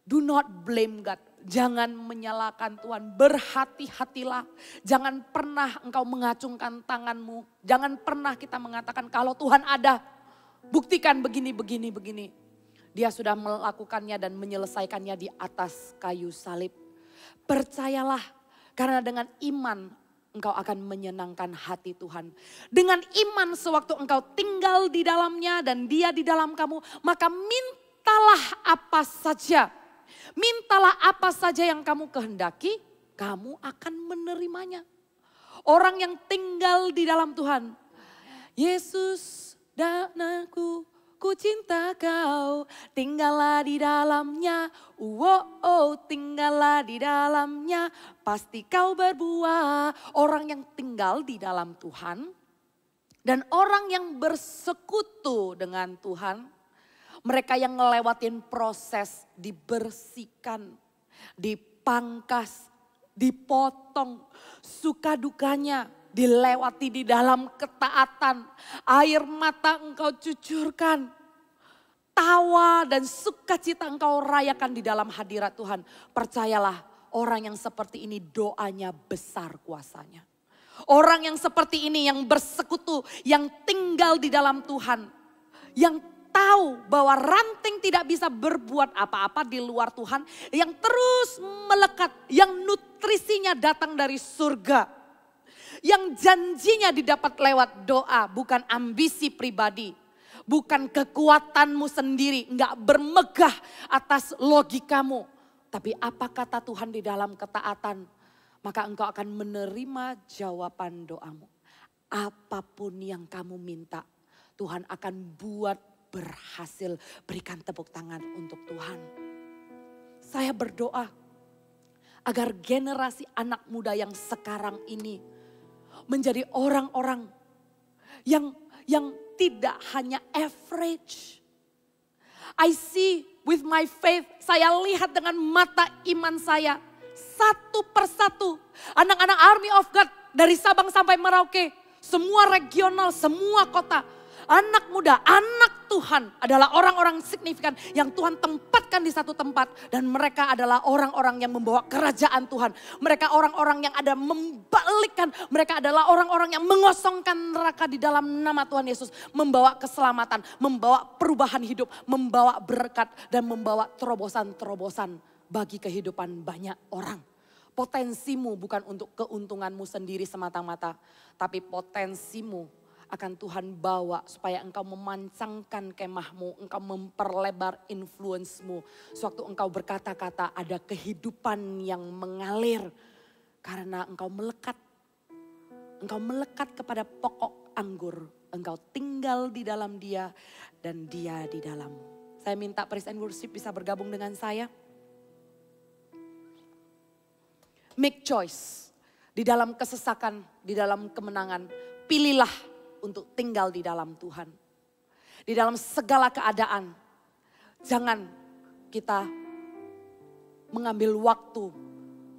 Do not blame God. Jangan menyalahkan Tuhan. Berhati-hatilah. Jangan pernah engkau mengacungkan tanganmu. Jangan pernah kita mengatakan kalau Tuhan ada. Buktikan begini. Dia sudah melakukannya dan menyelesaikannya di atas kayu salib. Percayalah karena dengan iman engkau akan menyenangkan hati Tuhan. Dengan iman sewaktu engkau tinggal di dalamnya dan dia di dalam kamu. Maka mintalah apa saja. Mintalah apa saja yang kamu kehendaki. Kamu akan menerimanya. Orang yang tinggal di dalam Tuhan. Yesus dan aku, ku cinta kau, tinggallah di dalamnya, tinggallah di dalamnya, pasti kau berbuah. Orang yang tinggal di dalam Tuhan dan orang yang bersekutu dengan Tuhan, mereka yang ngelewatin proses dibersihkan, dipangkas, dipotong, suka dukanya, dilewati di dalam ketaatan. Air mata engkau cucurkan. Tawa dan sukacita engkau rayakan di dalam hadirat Tuhan. Percayalah orang yang seperti ini doanya besar kuasanya. Orang yang seperti ini yang bersekutu, yang tinggal di dalam Tuhan. Yang tahu bahwa ranting tidak bisa berbuat apa-apa di luar Tuhan. Yang terus melekat, yang nutrisinya datang dari surga. Yang janjinya didapat lewat doa, bukan ambisi pribadi. Bukan kekuatanmu sendiri, enggak bermegah atas logikamu. Tapi apa kata Tuhan di dalam ketaatan, maka engkau akan menerima jawaban doamu. Apapun yang kamu minta, Tuhan akan buat berhasil. Berikan tepuk tangan untuk Tuhan. Saya berdoa agar generasi anak muda yang sekarang ini menjadi orang-orang yang tidak hanya average. I see with my faith, saya lihat dengan mata iman saya. Satu persatu anak-anak Army of God dari Sabang sampai Merauke. Semua regional, semua kota. anak muda, anak Tuhan adalah orang-orang signifikan yang Tuhan tempatkan di satu tempat. Dan mereka adalah orang-orang yang membawa kerajaan Tuhan. Mereka orang-orang yang ada membalikkan, mereka adalah orang-orang yang mengosongkan neraka di dalam nama Tuhan Yesus. Membawa keselamatan, membawa perubahan hidup, membawa berkat dan membawa terobosan-terobosan bagi kehidupan banyak orang. Potensimu bukan untuk keuntunganmu sendiri semata-mata, tapi potensimu akan Tuhan bawa supaya engkau memancangkan kemahmu, engkau memperlebar influence-mu. Sewaktu engkau berkata-kata ada kehidupan yang mengalir karena engkau melekat. Engkau melekat kepada pokok anggur, engkau tinggal di dalam dia dan dia di dalammu. Saya minta praise and worship bisa bergabung dengan saya. Make choice di dalam kesesakan, di dalam kemenangan. Pilihlah untuk tinggal di dalam Tuhan. Di dalam segala keadaan. Jangan kita mengambil waktu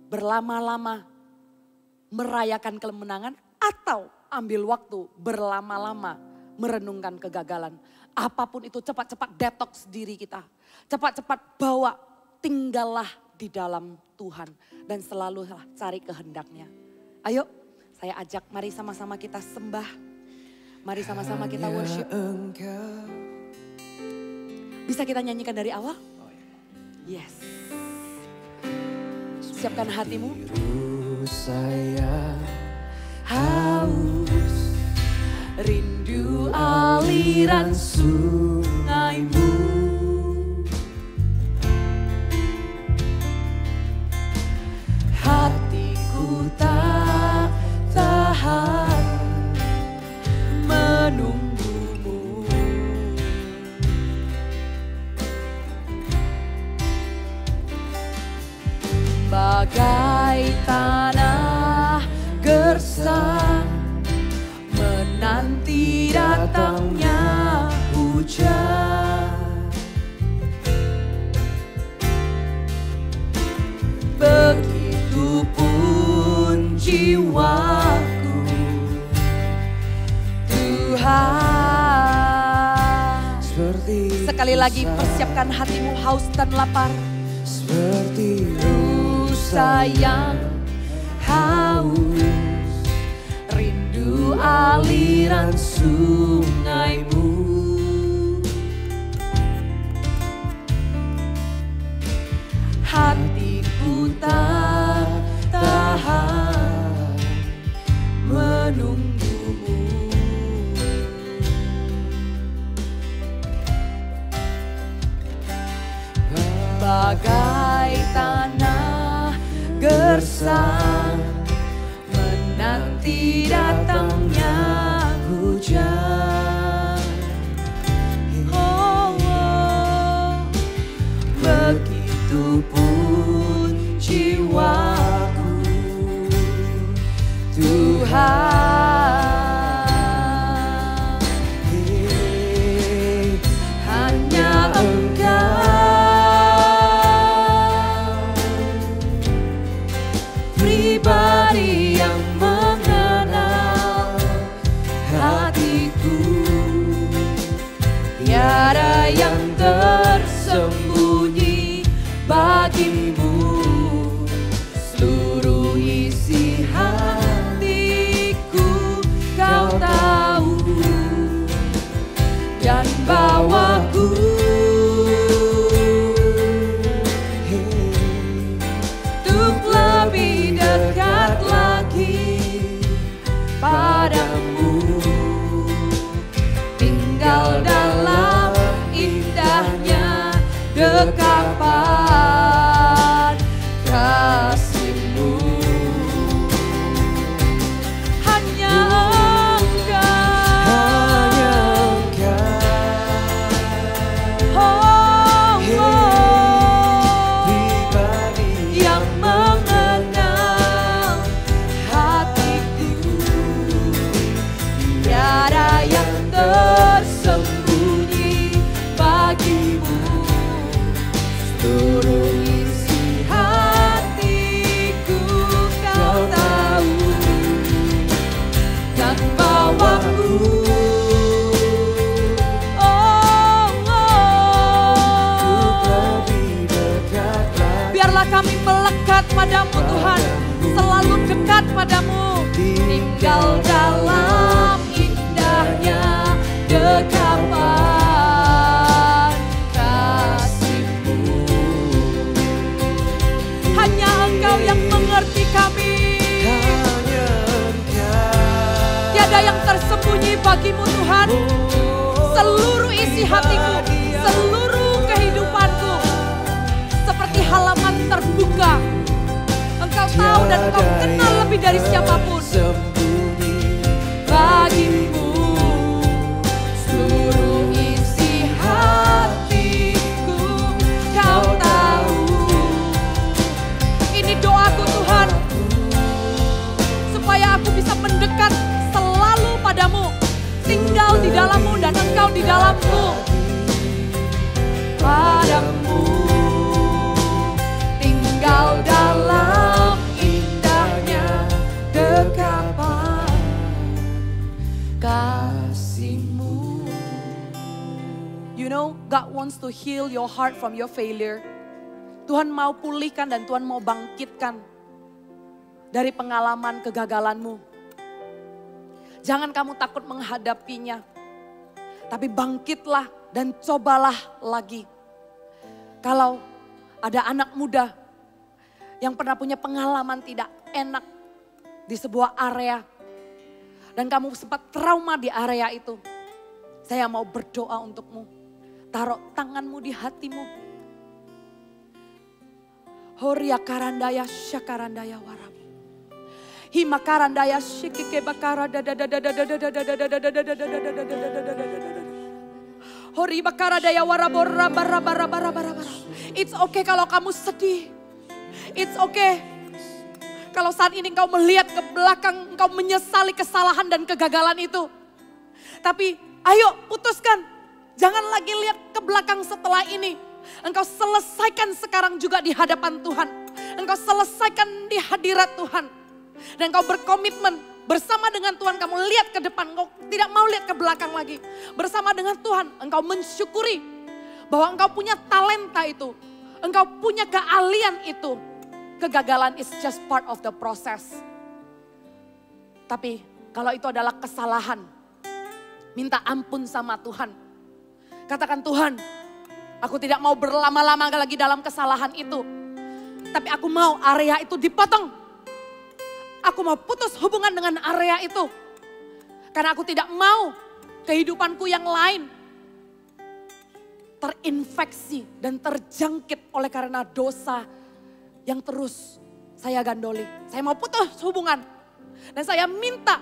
berlama-lama merayakan kemenangan atau ambil waktu berlama-lama merenungkan kegagalan. Apapun itu cepat-cepat detox diri kita. Cepat-cepat bawa, tinggallah di dalam Tuhan. Dan selalulah cari kehendaknya. Ayo saya ajak, mari sama-sama kita sembah. Mari sama-sama kita worship. Bisa kita nyanyikan dari awal? Yes. Siapkan hatimu. Saya haus, rindu aliran sungaimu. Hatiku tak tahan menunggumu. Bagai tanah gersang menanti datangnya hujan. Begitupun jiwaku, Tuhan. Sekali lagi persiapkan hatimu haus dan lapar. Seperti rusa yang haus, rindu aliran sungaimu. Hatiku tak tahan menunggumu. Bagai tanah gersang menanti datangnya hujan. Oh, oh. Begitupun jiwaku, Tuhan. Hanya Engkau pribadi yang mengenal hatiku. Tiada yang tersembunyi bagimu. Seluruh isi hatiku Kau tahu, dan bawaku untuk lebih dekat lagi padamu. Tinggal dalam indahnya dekapan kasih-Mu. Hanya Engkau, oh, oh, yang mengenal hatiku. Tiada yang tersembunyi bagimu. melekat padamu Tuhan, selalu dekat padamu. Tinggal dalam indahnya dekapan kasih-Mu. Hanya Engkau yang mengerti kami. Tiada yang tersembunyi bagimu Tuhan. Seluruh isi hatiku, seluruh kehidupanku seperti halaman terbuka. Engkau tahu dan Engkau kenal lebih dari siapapun. Bagimu seluruh isi hatiku, Kau tahu. Ini doaku Tuhan, supaya aku bisa mendekat selalu padamu, tinggal di dalam-Mu dan Engkau di dalam-Ku. Padamu tinggal dalam indahnya dekapan kasih-Mu. You know, God wants to heal your heart from your failure. Tuhan mau pulihkan dan Tuhan mau bangkitkan dari pengalaman kegagalanmu. Jangan kamu takut menghadapinya, tapi bangkitlah dan cobalah lagi. Kalau ada anak muda yang pernah punya pengalaman tidak enak di sebuah area, dan kamu sempat trauma di area itu, saya mau berdoa untukmu. Taruh tanganmu di hatimu. Horia karandaya syakarandaya warab. Himakarandaya shikike bakara Hori bakara daya warabora bara. It's okay kalau kamu sedih. It's okay kalau saat ini engkau melihat ke belakang, engkau menyesali kesalahan dan kegagalan itu. Tapi ayo putuskan, jangan lagi lihat ke belakang setelah ini. Engkau selesaikan sekarang juga di hadapan Tuhan. Engkau selesaikan di hadirat Tuhan. Dan engkau berkomitmen bersama dengan Tuhan, kamu lihat ke depan, engkau tidak mau lihat ke belakang lagi. Bersama dengan Tuhan, engkau mensyukuri bahwa engkau punya talenta itu. Engkau punya keahlian itu. Kegagalan is just part of the process. Tapi kalau itu adalah kesalahan, minta ampun sama Tuhan. Katakan, Tuhan, aku tidak mau berlama-lama lagi dalam kesalahan itu. Tapi aku mau area itu dipotong. Aku mau putus hubungan dengan area itu. Karena aku tidak mau kehidupanku yang lain terinfeksi dan terjangkit oleh karena dosa yang terus saya gandoli. Saya mau putus hubungan. Dan saya minta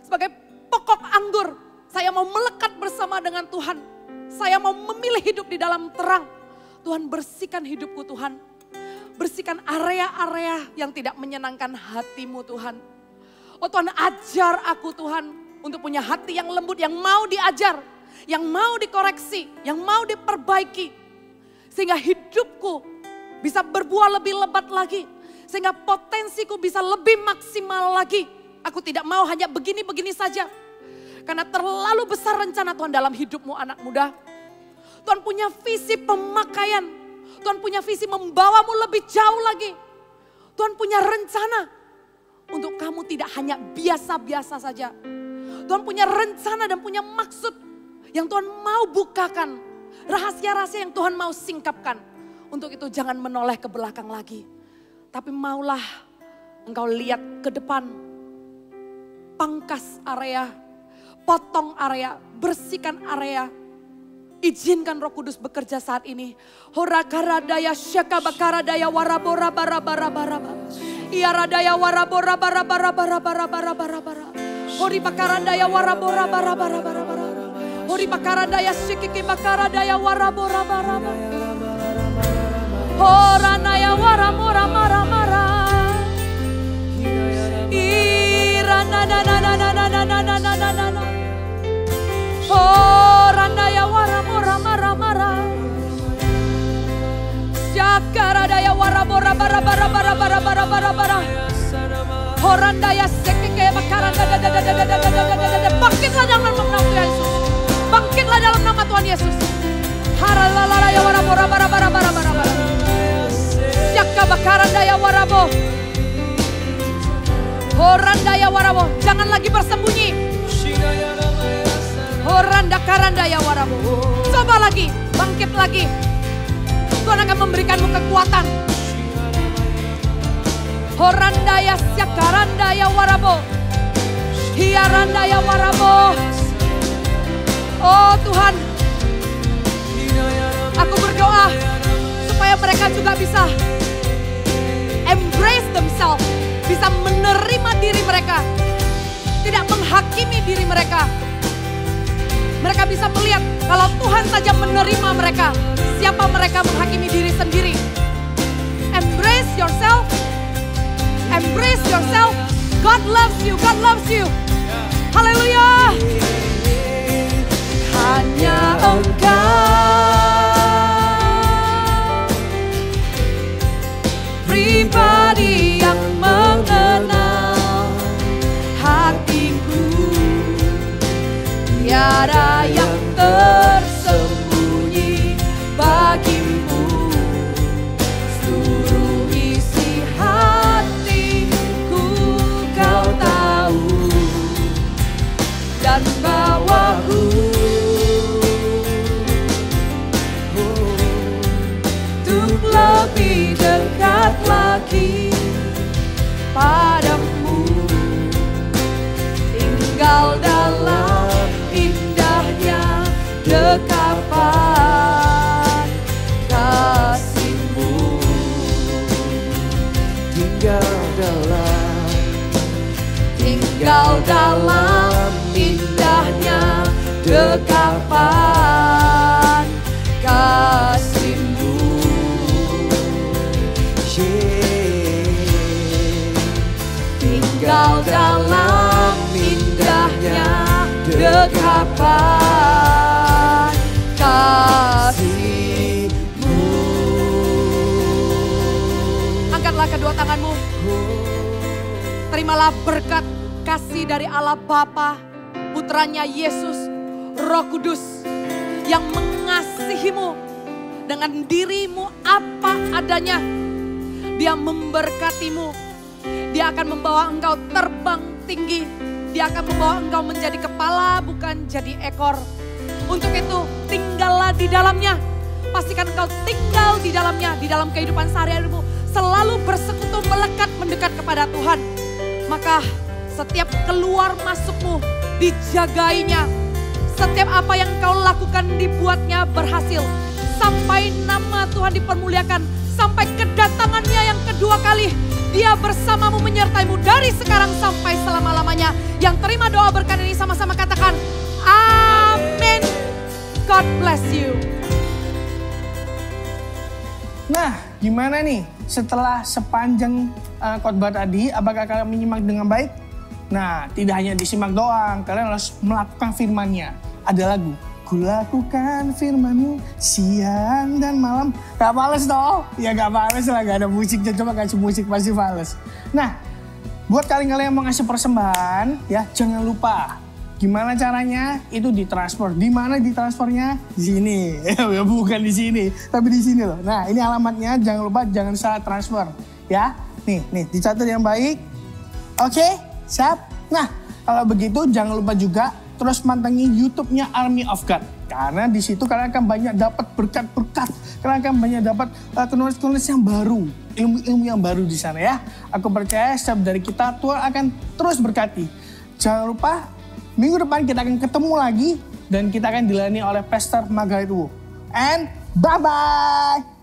sebagai pokok anggur, saya mau melekat bersama dengan Tuhan. Saya mau memilih hidup di dalam terang. Tuhan, bersihkan hidupku Tuhan. Bersihkan area-area yang tidak menyenangkan hati-Mu Tuhan. Oh Tuhan, ajar aku Tuhan untuk punya hati yang lembut, yang mau diajar, yang mau dikoreksi, yang mau diperbaiki. Sehingga hidupku bisa berbuah lebih lebat lagi. Sehingga potensiku bisa lebih maksimal lagi. Aku tidak mau hanya begini-begini saja. Karena terlalu besar rencana Tuhan dalam hidupmu anak muda. Tuhan punya visi pemakaian. Tuhan punya visi membawamu lebih jauh lagi. Tuhan punya rencana untuk kamu tidak hanya biasa-biasa saja. Tuhan punya rencana dan punya maksud yang Tuhan mau bukakan. Rahasia-rahasia yang Tuhan mau singkapkan. Untuk itu jangan menoleh ke belakang lagi. Tapi maulah engkau lihat ke depan. Pangkas area, potong area, bersihkan area. Izinkan Roh Kudus bekerja saat ini. Horakaradaya syakabakaradaya warabora bara. Ia radaya warabora bara. Hori bakarandaya warabora bara. Hori bakarandaya sikiki bakaradaya warabora bara. Horanaya waramora mara. Irana na. Horandaya waramora mara. Syakarandaya warabora bara. Horandaya sekeke bakaranda. Bangkitlah dalam nama Tuhan Yesus. Bangkitlah dalam nama Tuhan Yesus. Haralalaya warabora bara. Syakabaka karandaya warabo. Horandaya warabo. Jangan lagi bersembunyi. Horanda karandaya warabo. Coba lagi, bangkit lagi. Tuhan akan memberikanmu kekuatan. Horandaya syakarandaya warabo. Hiarandaya warabo. Oh Tuhan, aku berdoa supaya mereka juga bisa embrace themselves, bisa menerima diri mereka, tidak menghakimi diri mereka. Mereka bisa melihat kalau Tuhan saja menerima mereka, siapa mereka menghakimi diri sendiri. Embrace yourself, embrace yourself. God loves you, God loves you. Haleluya. Hanya Engkau pribadi yang mengenal hatiku. Tiada yang tersembunyi bagimu. Seluruh isi hatiku Kau tahu, dan bawaku untuk lebih dekat lagi padamu, tinggal dalam indahnya dekapan kasih-Mu, tinggal dalam indahnya dekapan kasih-Mu. Tinggal dalam indahnya dekapan kasih-Mu. Angkatlah kedua tanganmu. Terimalah berkat kasih dari Allah Bapa, Putranya Yesus, Roh Kudus yang mengasihimu dengan dirimu apa adanya. Dia memberkatimu. Dia akan membawa engkau terbang tinggi. Dia akan membawa engkau menjadi kepala bukan jadi ekor. Untuk itu tinggallah di dalamnya. Pastikan engkau tinggal di dalamnya, di dalam kehidupan sehari-harimu. Selalu bersekutu melekat mendekat kepada Tuhan. Maka setiap keluar masukmu dijagainya. Setiap apa yang kau lakukan dibuatnya berhasil. Sampai nama Tuhan dipermuliakan. Sampai kedatangannya yang kedua kali. Dia bersamamu menyertaimu dari sekarang sampai selama-lamanya. Yang terima doa berkat ini sama-sama katakan amin. God bless you. Nah, gimana nih setelah sepanjang khotbah tadi, apakah kalian menyimak dengan baik? Nah, tidak hanya disimak doang, kalian harus melakukan firman-Nya. Ada lagu, kulakukan firman-Mu siang dan malam. Gak males dong? Ya gak males lah, gak ada musiknya, coba kasih musik pasti males. Nah, buat kalian-kalian yang mau ngasih persembahan, ya jangan lupa. Gimana caranya? Itu ditransfer. Di mana ditransfernya? Di sini. Ya bukan di sini, tapi di sini loh. Nah, ini alamatnya. Jangan lupa, jangan salah transfer. Ya, nih, dicatat yang baik. Oke, siap. Nah, kalau begitu jangan lupa juga terus mantengin YouTube-nya Army of God. Karena di situ kalian akan banyak dapat berkat-berkat. Kalian akan banyak dapat tulis-tulis yang baru, ilmu-ilmu yang baru di sana ya. Aku percaya setiap dari kita Tuhan akan terus berkati. Jangan lupa minggu depan kita akan ketemu lagi dan kita akan dilayani oleh Pastor Margaret Wu. And bye-bye.